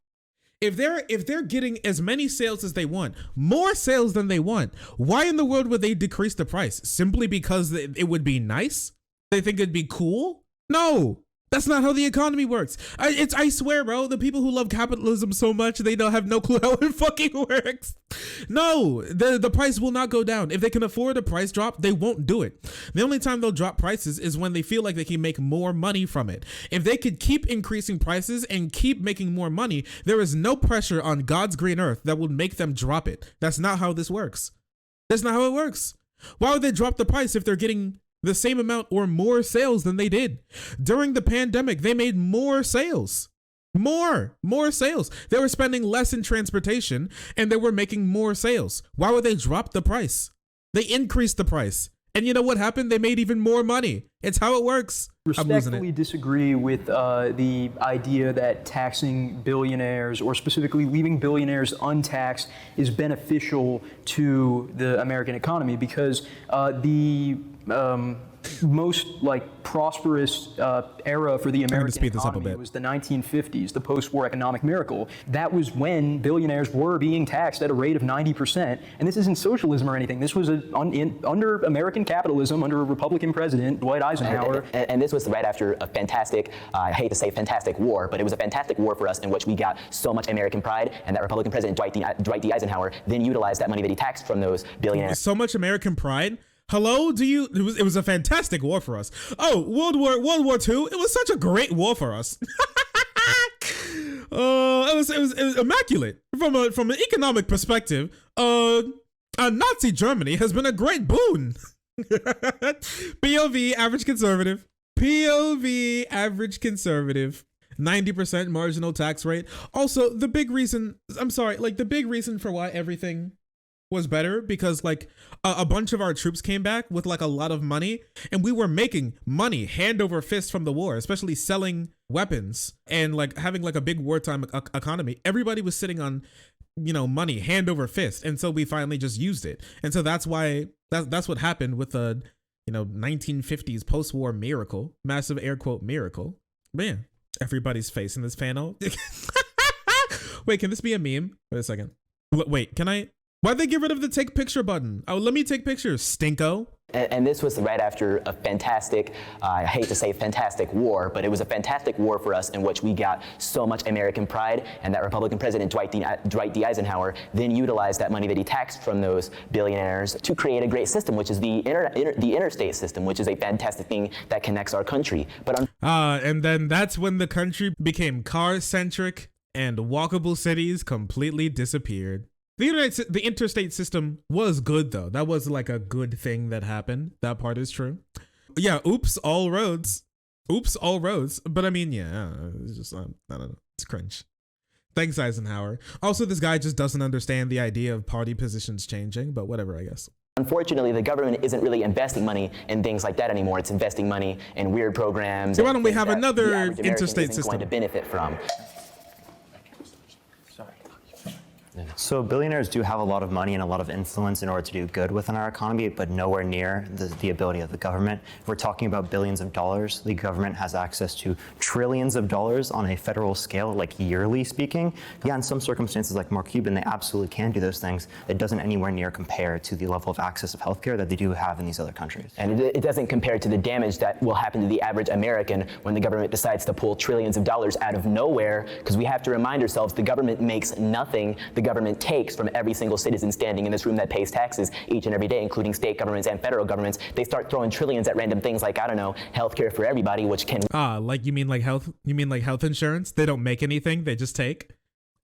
If they're getting as many sales as they want, more sales than they want, why in the world would they decrease the price? Simply because it would be nice? They think it'd be cool? No. That's not how the economy works. I swear, bro, the people who love capitalism so much, they don't have no clue how it fucking works. No, the price will not go down. If they can afford a price drop, they won't do it. The only time they'll drop prices is when they feel like they can make more money from it. If they could keep increasing prices and keep making more money, there is no pressure on God's green earth that will make them drop it. That's not how this works. That's not how it works. Why would they drop the price if they're getting the same amount or more sales than they did? During the pandemic, they made more sales. More sales. They were spending less in transportation and they were making more sales. Why would they drop the price? They increased the price. And you know what happened? They made even more money. It's how it works. Respectfully disagree with the idea that taxing billionaires, or specifically leaving billionaires untaxed, is beneficial to the American economy, because the most prosperous era for the American economy was the 1950s, the post-war economic miracle. That was when billionaires were being taxed at a rate of 90%. And this isn't socialism or anything. This was under American capitalism, under a Republican president, Dwight Eisenhower. And this was right after a fantastic, I hate to say fantastic war, but it was a fantastic war for us in which we got so much American pride, and that Republican president, Dwight D. Eisenhower, then utilized that money that he taxed from those billionaires. So much American pride? Hello, it was a fantastic war for us. Oh, World War II, it was such a great war for us. It was immaculate. From an economic perspective, Nazi Germany has been a great boon. POV, average conservative. 90% marginal tax rate. Also, the big reason for why everything was better, because a bunch of our troops came back with a lot of money, and we were making money hand over fist from the war, especially selling weapons and having a big wartime economy. Everybody was sitting on money hand over fist, and so we finally just used it. And so that's why that's what happened with the 1950s post-war miracle, massive air quote miracle. Man, everybody's face in this panel. Wait, can this be a meme? Wait a second. Wait, can I? Why'd they get rid of the take picture button? Oh, let me take pictures, stinko. And this was right after a fantastic, I hate to say fantastic war, but it was a fantastic war for us in which we got so much American pride, and that Republican president, Dwight D. Eisenhower, then utilized that money that he taxed from those billionaires to create a great system, which is the interstate system, which is a fantastic thing that connects our country. But and then that's when the country became car-centric and walkable cities completely disappeared. The interstate system was good, though. That was a good thing that happened. That part is true. Yeah, oops, all roads. Oops, all roads. But I mean, yeah, it's just, I don't know. It's cringe. Thanks, Eisenhower. Also, this guy just doesn't understand the idea of party positions changing, but whatever, I guess. Unfortunately, the government isn't really investing money in things like that anymore. It's investing money in weird programs. So why don't we have another interstate system? Going to benefit from. So billionaires do have a lot of money and a lot of influence in order to do good within our economy, but nowhere near the ability of the government. If we're talking about billions of dollars, the government has access to trillions of dollars on a federal scale, yearly speaking. Yeah, in some circumstances like Mark Cuban, they absolutely can do those things. It doesn't anywhere near compare to the level of access of healthcare that they do have in these other countries. And it doesn't compare to the damage that will happen to the average American when the government decides to pull trillions of dollars out of nowhere, because we have to remind ourselves the government makes nothing. The government takes from every single citizen standing in this room that pays taxes each and every day, including state governments and federal governments. They start throwing trillions at random things like, I don't know, healthcare for everybody, which can... You mean health insurance? They don't make anything, they just take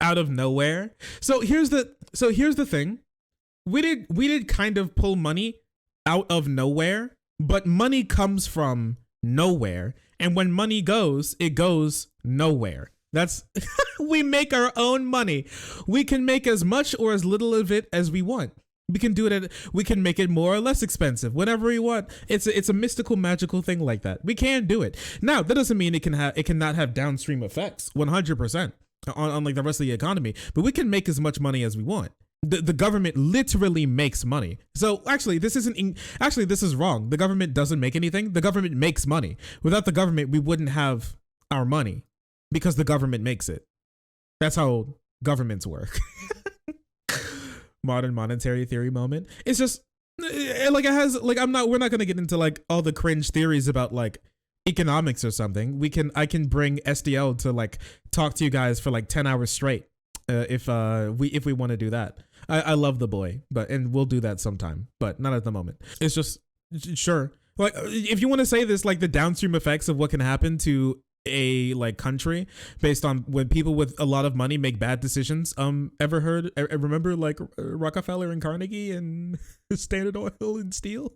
out of nowhere. So here's the thing. We did kind of pull money out of nowhere, but money comes from nowhere. And when money goes, it goes nowhere. That's we make our own money. We can make as much or as little of it as we want. We can do it we can make it more or less expensive whenever we want. It's a mystical, magical thing like that. We can do it. Now, that doesn't mean it cannot have downstream effects 100% on the rest of the economy, but we can make as much money as we want. The government literally makes money. So actually, this is wrong. The government doesn't make anything. The government makes money. Without the government, we wouldn't have our money. Because the government makes it. That's how governments work. Modern monetary theory moment. It's just we're not gonna get into all the cringe theories about economics or something, I can bring SDL to like talk to you guys for like 10 hours straight. If we want to do that. I love the boy, and we'll do that sometime, but not at the moment. It's just, sure. Like, if you want to say this, like the downstream effects of what can happen to a like country based on when people with a lot of money make bad decisions. Remember like Rockefeller and Carnegie and Standard Oil and Steel?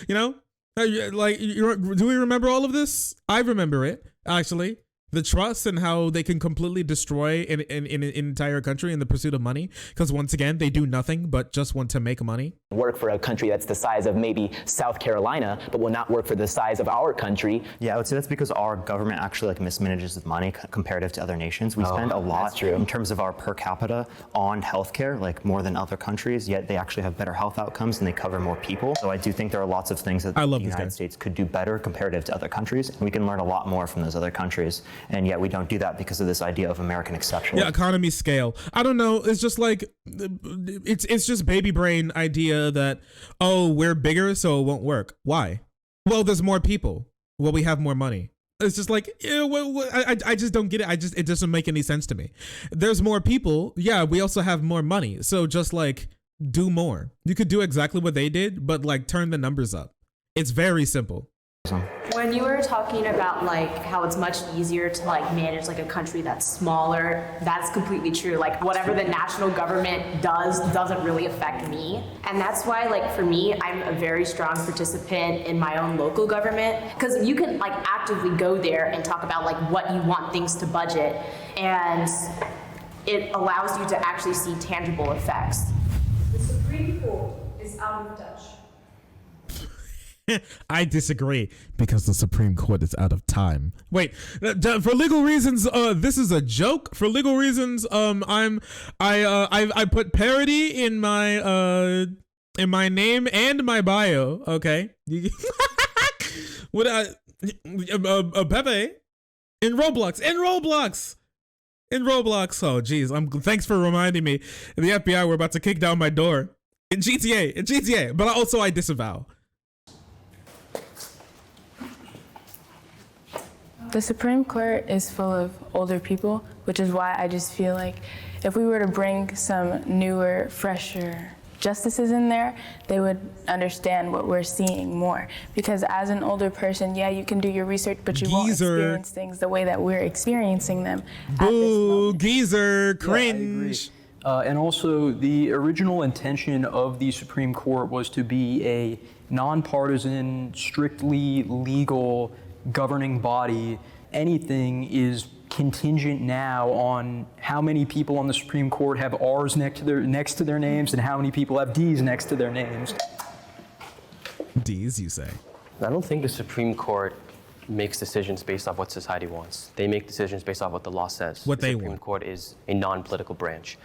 You know, like, do we remember all of this? I remember it, actually. The trust and how they can completely destroy an entire country in the pursuit of money. Because once again, they do nothing but just want to make money. Work for a country that's the size of maybe South Carolina, but will not work for the size of our country. Yeah, I would say that's because our government actually like mismanages with money comparative to other nations. We spend a lot in terms of our per capita on healthcare, like more than other countries, yet they actually have better health outcomes and they cover more people. So I do think there are lots of things that the United States could do better comparative to other countries. And we can learn a lot more from those other countries. And yet we don't do that because of this idea of American exceptionalism. Yeah, economy scale. I don't know. It's just like, it's just baby brain idea that, oh, we're bigger, so it won't work. Why? Well, there's more people. Well, we have more money. It's just like, I just don't get it. It doesn't make any sense to me. There's more people. Yeah, we also have more money. So just like, do more. You could do exactly what they did, but like turn the numbers up. It's very simple. When you were talking about like how it's much easier to like manage like a country that's smaller, that's completely true. Like whatever the national government does doesn't really affect me. And that's why like for me, I'm a very strong participant in my own local government, because you can like actively go there and talk about like what you want things to budget, and it allows you to actually see tangible effects. The Supreme Court is out of touch. I disagree because the Supreme Court is out of time. Wait, for legal reasons, this is a joke. For legal reasons, I put parody in my name and my bio. Okay, what Pepe in Roblox. Oh, geez, thanks for reminding me. The FBI were about to kick down my door in GTA, but also I disavow. The Supreme Court is full of older people, which is why I just feel like if we were to bring some newer, fresher justices in there, they would understand what we're seeing more. Because as an older person, yeah, you can do your research, but you won't experience things the way that we're experiencing them. Boo, geezer, cringe. And also, the original intention of the Supreme Court was to be a nonpartisan, strictly legal governing body. Anything is contingent now on how many people on the Supreme Court have R's next to their names and how many people have D's next to their names. D's, you say? I don't think the Supreme Court makes decisions based off what society wants. They make decisions based off what the law says. What they want. The Supreme Court is a non-political branch.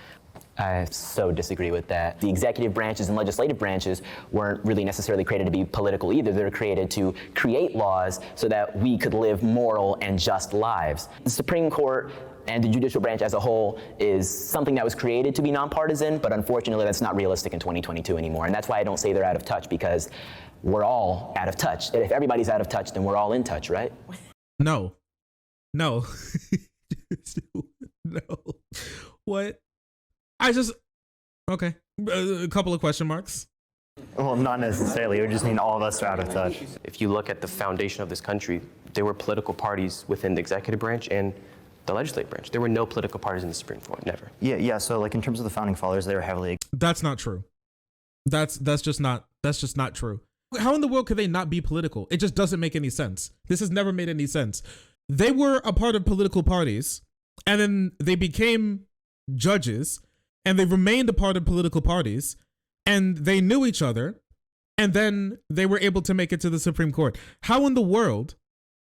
I so disagree with that. The executive branches and legislative branches weren't really necessarily created to be political either. They were created to create laws so that we could live moral and just lives. The Supreme Court and the judicial branch as a whole is something that was created to be nonpartisan, but unfortunately that's not realistic in 2022 anymore. And that's why I don't say they're out of touch, because we're all out of touch. If everybody's out of touch, then we're all in touch, right? No. No. What? Okay. A couple of question marks. Well, not necessarily. It would just mean all of us are out of touch. If you look at the foundation of this country, there were political parties within the executive branch and the legislative branch. There were no political parties in the Supreme Court, never. Yeah. So, like in terms of the founding fathers, they were heavily. That's not true. That's just not true. How in the world could they not be political? It just doesn't make any sense. This has never made any sense. They were a part of political parties, and then they became judges, and they remained a part of political parties, and they knew each other, and then they were able to make it to the Supreme Court. How in the world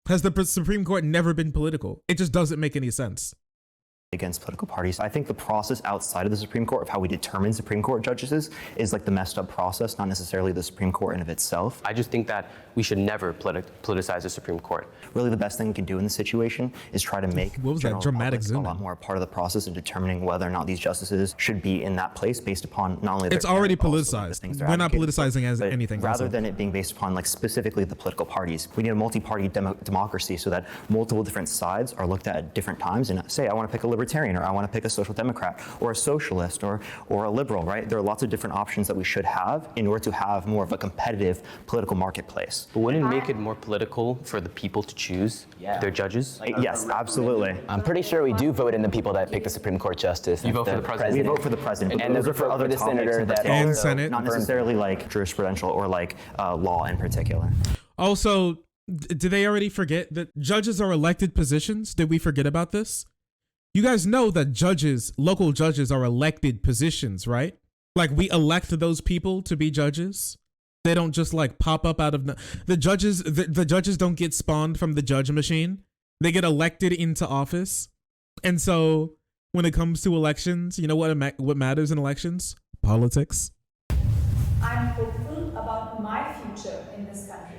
has the Supreme Court never been political? It just doesn't make any sense. against political parties. I think the process outside of the Supreme Court of how we determine Supreme Court judges is like the messed up process, not necessarily the Supreme Court in of itself. I just think that we should never politicize the Supreme Court. Really the best thing we can do in this situation is try to make what was that dramatic zoom a lot more a part of the process in determining whether or not these justices should be in that place based upon not only their it's already politicized. We're not politicizing as anything. Rather than it being based upon like specifically the political parties, we need a multi-party democracy so that multiple different sides are looked at different times and say, I want to pick a libertarian, or I want to pick a social democrat, or a socialist, or a liberal, right? There are lots of different options that we should have in order to have more of a competitive political marketplace. But wouldn't it make it more political for the people to choose their judges? Yes, absolutely. I'm pretty sure we do vote in the people that pick the Supreme Court justice. You vote for the president? We vote for the president. And those are for other senator that and Senate. Not necessarily like jurisprudential or like law in particular. Also, did they already forget that judges are elected positions? Did we forget about this? You guys know that judges, local judges, are elected positions, right? Like, we elect those people to be judges. They don't just like pop up out of the judges. The judges don't get spawned from the judge machine. They get elected into office. And so when it comes to elections, you know what matters in elections? Politics. I'm hopeful about my future in this country.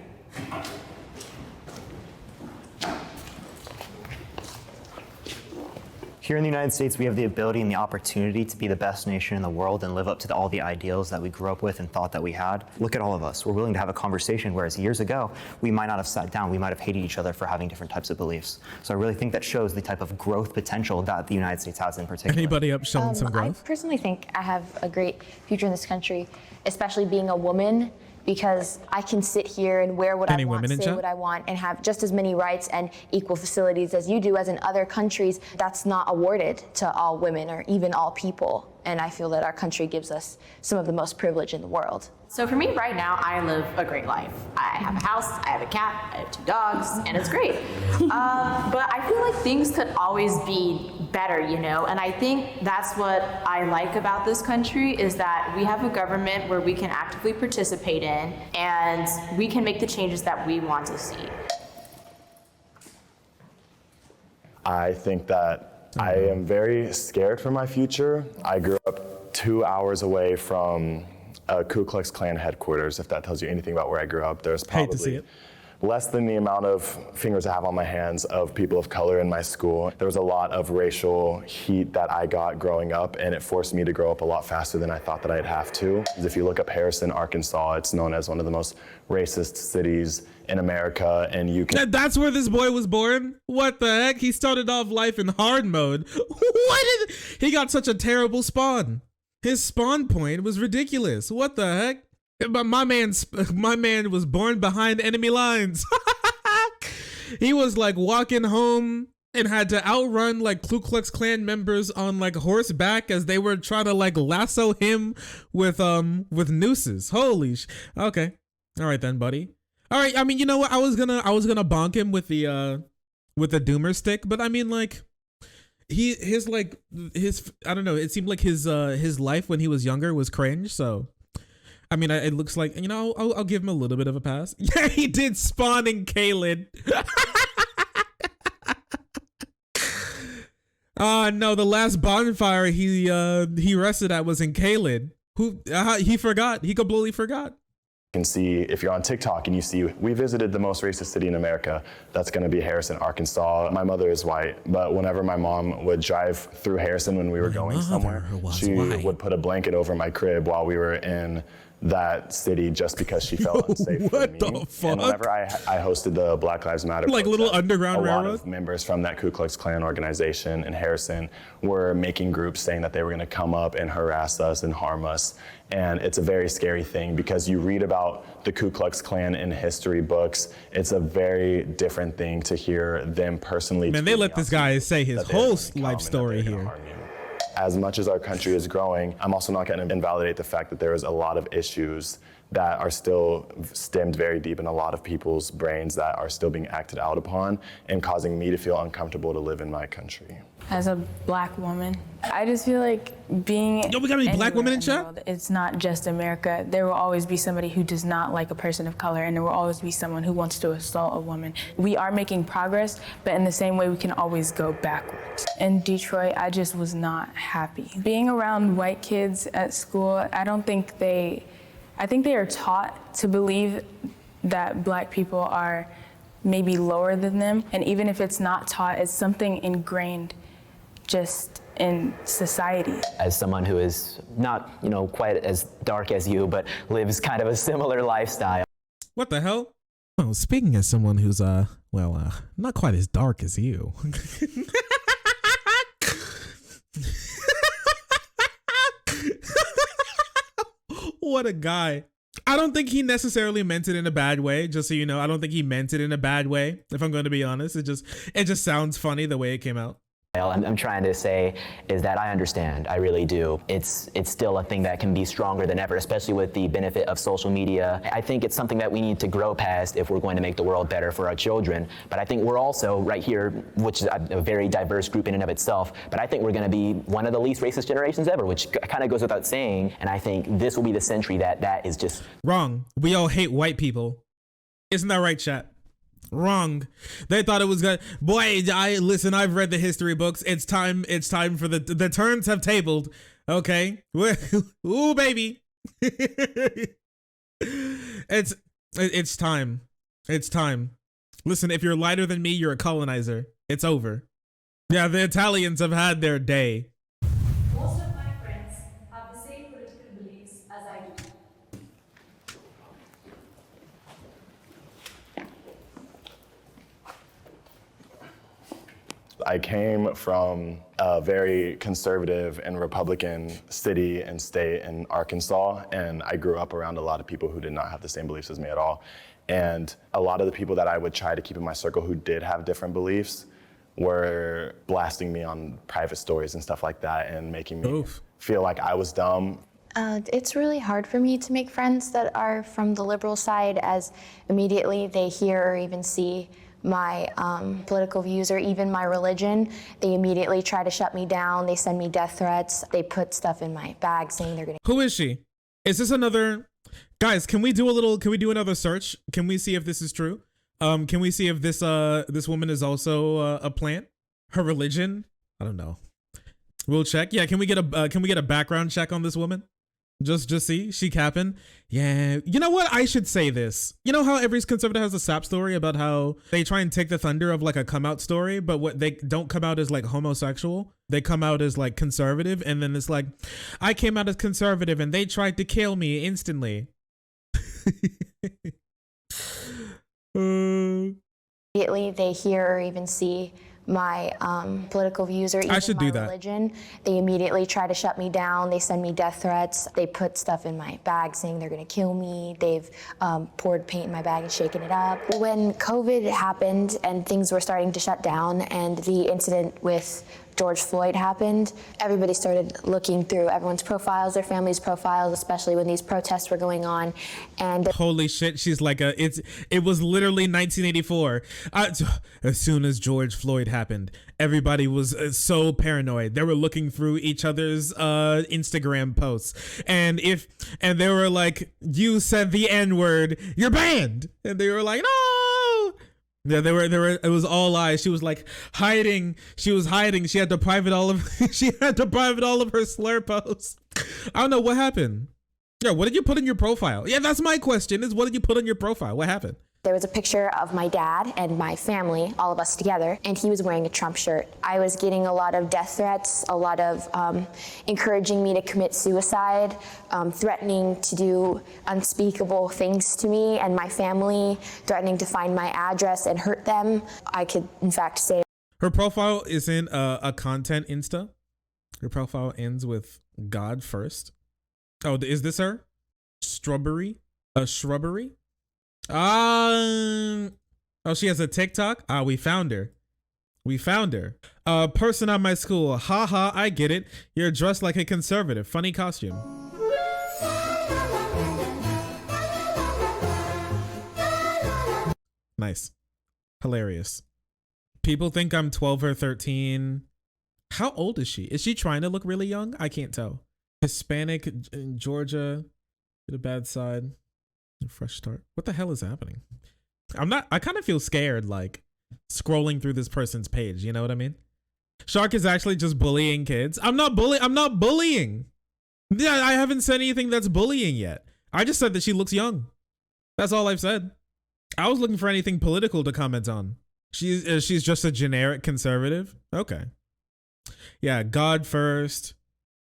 Here in the United States, we have the ability and the opportunity to be the best nation in the world and live up to all the ideals that we grew up with and thought that we had. Look at all of us. We're willing to have a conversation, whereas years ago, we might not have sat down. We might have hated each other for having different types of beliefs. So I really think that shows the type of growth potential that the United States has in particular. Anybody up showing some growth? I personally think I have a great future in this country, especially being a woman, because I can sit here and wear what I want, say what I want, and have just as many rights and equal facilities as you do, as in other countries. That's not awarded to all women or even all people. And I feel that our country gives us some of the most privilege in the world. So for me right now, I live a great life. I have a house, I have a cat, I have 2 dogs, and it's great. But I feel like things could always be better, you know? And I think that's what I like about this country, is that we have a government where we can actively participate in, and we can make the changes that we want to see. I think that I am very scared for my future. I grew up 2 hours away from Ku Klux Klan headquarters, if that tells you anything about where I grew up. There's probably less than the amount of fingers I have on my hands of people of color in my school. There was a lot of racial heat that I got growing up, and it forced me to grow up a lot faster than I thought that I'd have to. If you look up Harrison, Arkansas, it's known as one of the most racist cities in America, and you can— That's where this boy was born? What the heck? He started off life in hard mode. He got such a terrible spawn. His spawn point was ridiculous. What the heck? But my man was born behind enemy lines. He was like walking home and had to outrun like Ku Klux Klan members on like horseback as they were trying to like lasso him with nooses. Holy okay. All right then, buddy. All right. I mean, you know what? I was gonna bonk him with the doomer stick, but I mean, like, his I don't know. It seemed like his life when he was younger was cringe. So, I mean, it looks like, you know, I'll give him a little bit of a pass. Yeah, he did spawn in Kalin. No, the last bonfire he rested at was in Kalin. He forgot. He completely forgot. You can see, if you're on TikTok and you see, we visited the most racist city in America, that's going to be Harrison, Arkansas. My mother is white, but whenever my mom would drive through Harrison when we were going somewhere, she would put a blanket over my crib while we were in that city just because she felt unsafe for me. The fuck? And whenever I hosted the Black Lives Matter like protest, little underground a lot railroad? of members from that Ku Klux Klan organization in Harrison were making groups saying that they were going to come up and harass us and harm us. And it's a very scary thing because you read about the Ku Klux Klan in history books. It's a very different thing to hear them personally. Man, they let this guy say his whole life story here. As much as our country is growing, I'm also not going to invalidate the fact that there is a lot of issues that are still stemmed very deep in a lot of people's brains that are still being acted out upon and causing me to feel uncomfortable to live in my country. As a black woman, I just feel like being we got any black women in chat? World, it's not just America. There will always be somebody who does not like a person of color, and there will always be someone who wants to assault a woman. We are making progress, but in the same way, we can always go backwards. In Detroit, I just was not happy. Being around white kids at school, I think they are taught to believe that black people are maybe lower than them, and even if it's not taught, it's something ingrained just in society. As someone who is not, quite as dark as you, but lives kind of a similar lifestyle. What the hell? Oh, speaking as someone who's not quite as dark as you. What a guy. I don't think he necessarily meant it in a bad way, just so you know. I don't think he meant it in a bad way, if I'm going to be honest. It just sounds funny the way it came out. I'm trying to say is that I understand, I really do. It's still a thing that can be stronger than ever, especially with the benefit of social media. I think it's something that we need to grow past if we're going to make the world better for our children. But I think we're also right here, which is a very diverse group in and of itself, but I think we're going to be one of the least racist generations ever, which kind of goes without saying. And I think this will be the century that is just wrong. We all hate white people. Isn't that right, chat? Wrong. They thought it was good. Boy, listen, I've read the history books. It's time for the turns have tabled. Okay. Ooh, baby. It's time. It's time. Listen, if you're lighter than me, you're a colonizer. It's over. Yeah, the Italians have had their day. Most of my friends have the same political beliefs as I do. I came from a very conservative and Republican city and state in Arkansas, and I grew up around a lot of people who did not have the same beliefs as me at all. And a lot of the people that I would try to keep in my circle who did have different beliefs were blasting me on private stories and stuff like that and making me feel like I was dumb. It's really hard for me to make friends that are from the liberal side, as immediately they hear or even see my political views or even my religion, they immediately try to shut me down. They send me death threats. They put stuff in my bag saying they're gonna. Who is she? Is this another? Guys, can we do another search? Can we see if this is true? Can we see if this woman is also a plant? Her religion? I don't know. We'll check. Yeah, can we get a background check on this woman? Just see, she capping. Yeah, you know what? I should say this. You know how every conservative has a sap story about how they try and take the thunder of like a come out story, but what they don't come out as like homosexual. They come out as like conservative, and then it's like, I came out as conservative and they tried to kill me instantly. Immediately they hear or even see my political views or even my religion, they immediately try to shut me down. They send me death threats. They put stuff in my bag saying they're gonna kill me. They've poured paint in my bag and shaken it up. When COVID happened and things were starting to shut down and the incident with George Floyd happened, everybody started looking through everyone's profiles, their family's profiles, especially when these protests were going on. And holy shit, she's like it was literally 1984. As soon as George Floyd happened, everybody was so paranoid. They were looking through each other's Instagram posts, and they were like, "You said the N-word, you're banned," and they were like, "No." Yeah, they were. It was all lies. She was like hiding. She was hiding. She had to private all of. She had to private all of her slur posts. I don't know what happened. Yeah, what did you put in your profile? Yeah, that's my question. Is what did you put in your profile? What happened? There was a picture of my dad and my family, all of us together, and he was wearing a Trump shirt. I was getting a lot of death threats, a lot of encouraging me to commit suicide, threatening to do unspeakable things to me and my family, threatening to find my address and hurt them. I could, in fact, say. Her profile is in a content Insta. Her profile ends with God first. Oh, is this her? Strawberry? A shrubbery? Oh, she has a TikTok? We found her. We found her. Person at my school. Haha, I get it. You're dressed like a conservative. Funny costume. Nice. Hilarious. People think I'm 12 or 13. How old is she? Is she trying to look really young? I can't tell. Hispanic in Georgia. Get a bad side. A fresh start. What the hell is happening? I kind of feel scared, like, scrolling through this person's page. You know what I mean? Shark is actually just bullying kids. I'm not bullying. Yeah, I haven't said anything that's bullying yet. I just said that she looks young. That's all I've said. I was looking for anything political to comment on. She's just a generic conservative. Okay. Yeah, God first.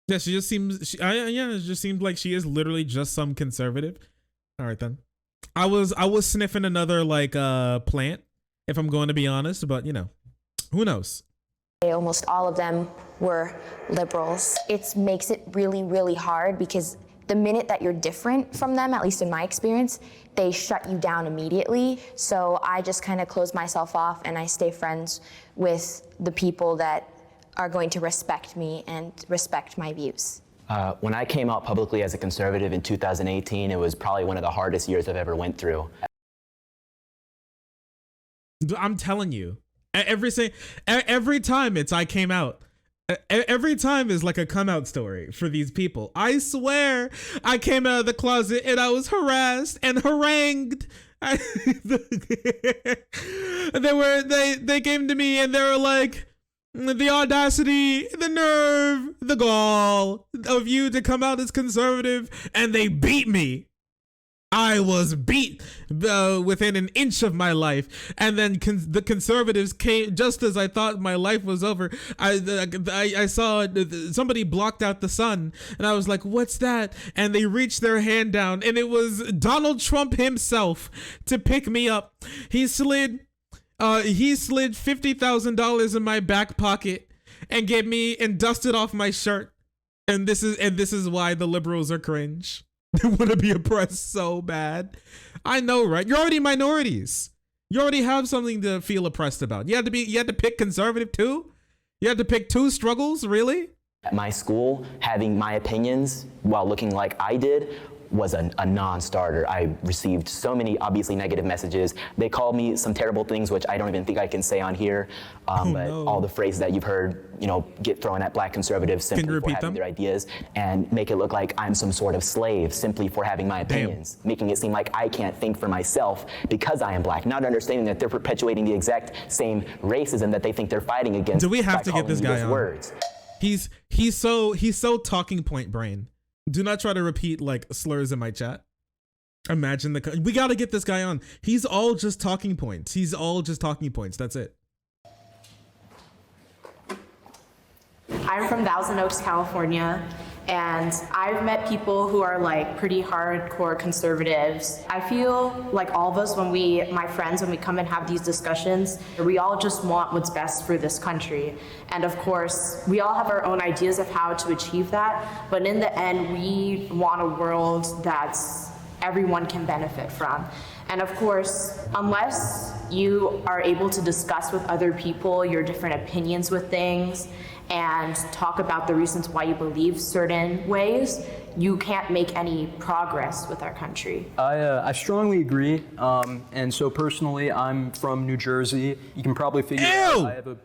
Yeah, she just seems. It just seems like she is literally just some conservative. All right then. I was sniffing another like plant, if I'm going to be honest, but you know, who knows? Almost all of them were liberals. It makes it really, really hard because the minute that you're different from them, at least in my experience, they shut you down immediately. So I just kind of close myself off and I stay friends with the people that are going to respect me and respect my views. When I came out publicly as a conservative in 2018, it was probably one of the hardest years I've ever went through. I'm telling you, every time it's I came out. Every time is like a come out story for these people. I swear I came out of the closet and I was harassed and harangued. They came to me and they were like, the audacity, the nerve, the gall of you to come out as conservative, and they beat me. I was beat within an inch of my life, and then the conservatives came just as I thought my life was over. I saw somebody blocked out the sun, and I was like, "What's that?" And they reached their hand down, and it was Donald Trump himself to pick me up. He slid $50,000 in my back pocket and gave me and dusted off my shirt. And this is why the liberals are cringe. They want to be oppressed so bad. I know, right? You're already minorities. You already have something to feel oppressed about. You had to pick conservative too? You had to pick two struggles, really? At my school, having my opinions while looking like I did was a non-starter. I received so many obviously negative messages. They called me some terrible things, which I don't even think I can say on here. All the phrases that you've heard, get thrown at black conservatives simply for having their ideas and make it look like I'm some sort of slave simply for having my opinions, making it seem like I can't think for myself because I am black, not understanding that they're perpetuating the exact same racism that they think they're fighting against. Do we have to get this guy on? Words. He's so talking point brain. Do not try to repeat like slurs in my chat. Imagine we got to get this guy on. He's all just talking points. That's it. I'm from Thousand Oaks, California, and I've met people who are like pretty hardcore conservatives. I feel like all of us, when my friends, when we come and have these discussions, we all just want what's best for this country. And of course, we all have our own ideas of how to achieve that, but in the end, we want a world that's everyone can benefit from. And of course, unless you are able to discuss with other people your different opinions with things and talk about the reasons why you believe certain ways, you can't make any progress with our country. I strongly agree. And so personally, I'm from New Jersey. You can probably figure out I have a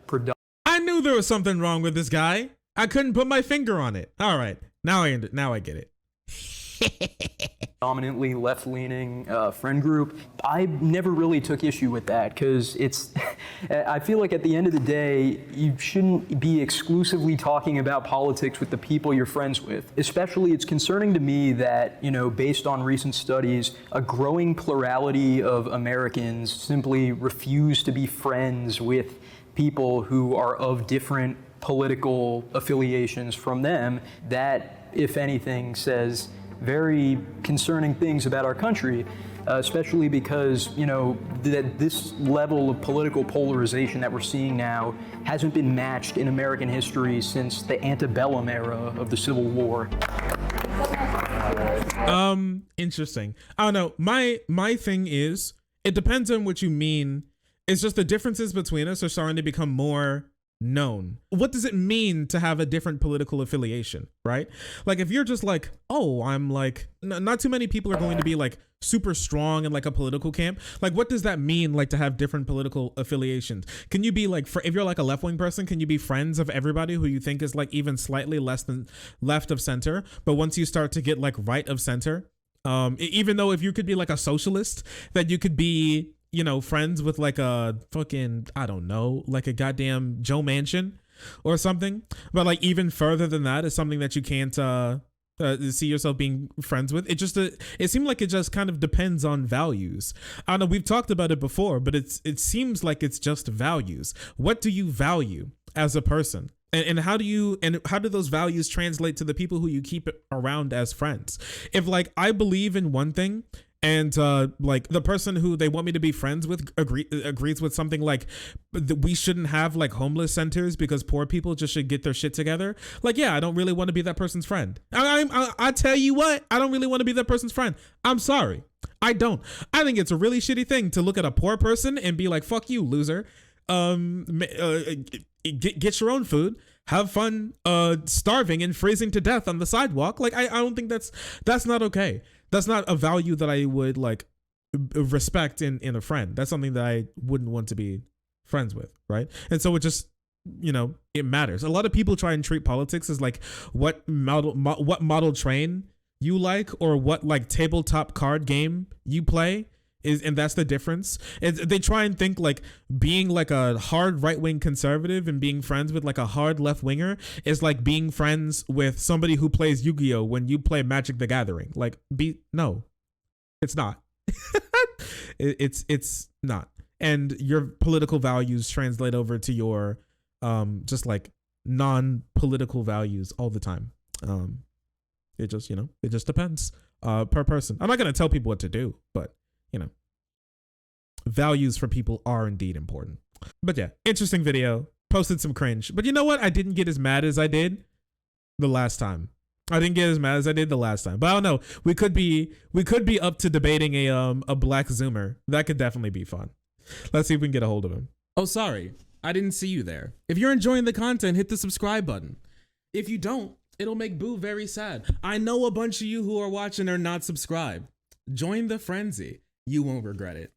I knew there was something wrong with this guy. I couldn't put my finger on it. All right, now I get it. Dominantly left-leaning friend group. I never really took issue with that because I feel like at the end of the day, you shouldn't be exclusively talking about politics with the people you're friends with. Especially, it's concerning to me that, based on recent studies, a growing plurality of Americans simply refuse to be friends with people who are of different political affiliations from them. That, if anything, says very concerning things about our country, especially because, that this level of political polarization that we're seeing now hasn't been matched in American history since the antebellum era of the Civil War. Interesting. I don't know. My thing is, it depends on what you mean. It's just the differences between us are starting to become more known. What does it mean to have a different political affiliation, right? Like if you're just like, oh, I'm like, not too many people are going to be like super strong in like a political camp. Like what does that mean, like to have different political affiliations? Can you be like, if you're like a left-wing person, can you be friends of everybody who you think is like even slightly less than left of center? But once you start to get like right of center, even though if you could be like a socialist, that you could be, you know, friends with like a fucking, I don't know, like a goddamn Joe Manchin or something. But like even further than that is something that you can't see yourself being friends with. It just it seemed like it just kind of depends on values. I don't know, we've talked about it before, but it seems like it's just values. What do you value as a person? And how do those values translate to the people who you keep around as friends? If like I believe in one thing, and like the person who they want me to be friends with agrees with something like we shouldn't have like homeless centers because poor people just should get their shit together. Like, yeah, I don't really want to be that person's friend. I tell you what, I don't really want to be that person's friend. I'm sorry. I don't. I think it's a really shitty thing to look at a poor person and be like, fuck you, loser. Get your own food. Have fun starving and freezing to death on the sidewalk. Like, I don't think that's not okay. That's not a value that I would like respect in a friend. That's something that I wouldn't want to be friends with, right? And so it just, you know, it matters. A lot of people try and treat politics as like what model train you like or what like tabletop card game you play. And that's the difference. They try and think like being like a hard right-wing conservative and being friends with like a hard left-winger is like being friends with somebody who plays Yu-Gi-Oh when you play Magic the Gathering. Like, no, it's not. It's not. And your political values translate over to your just like non-political values all the time. It just, you know, it just depends per person. I'm not going to tell people what to do, but you know, values for people are indeed important. But yeah, interesting video. Posted some cringe. But you know what? I didn't get as mad as I did the last time. But I don't know. We could be up to debating a black Zoomer. That could definitely be fun. Let's see if we can get a hold of him. Oh, sorry. I didn't see you there. If you're enjoying the content, hit the subscribe button. If you don't, it'll make Boo very sad. I know a bunch of you who are watching are not subscribed. Join the frenzy. You won't regret it.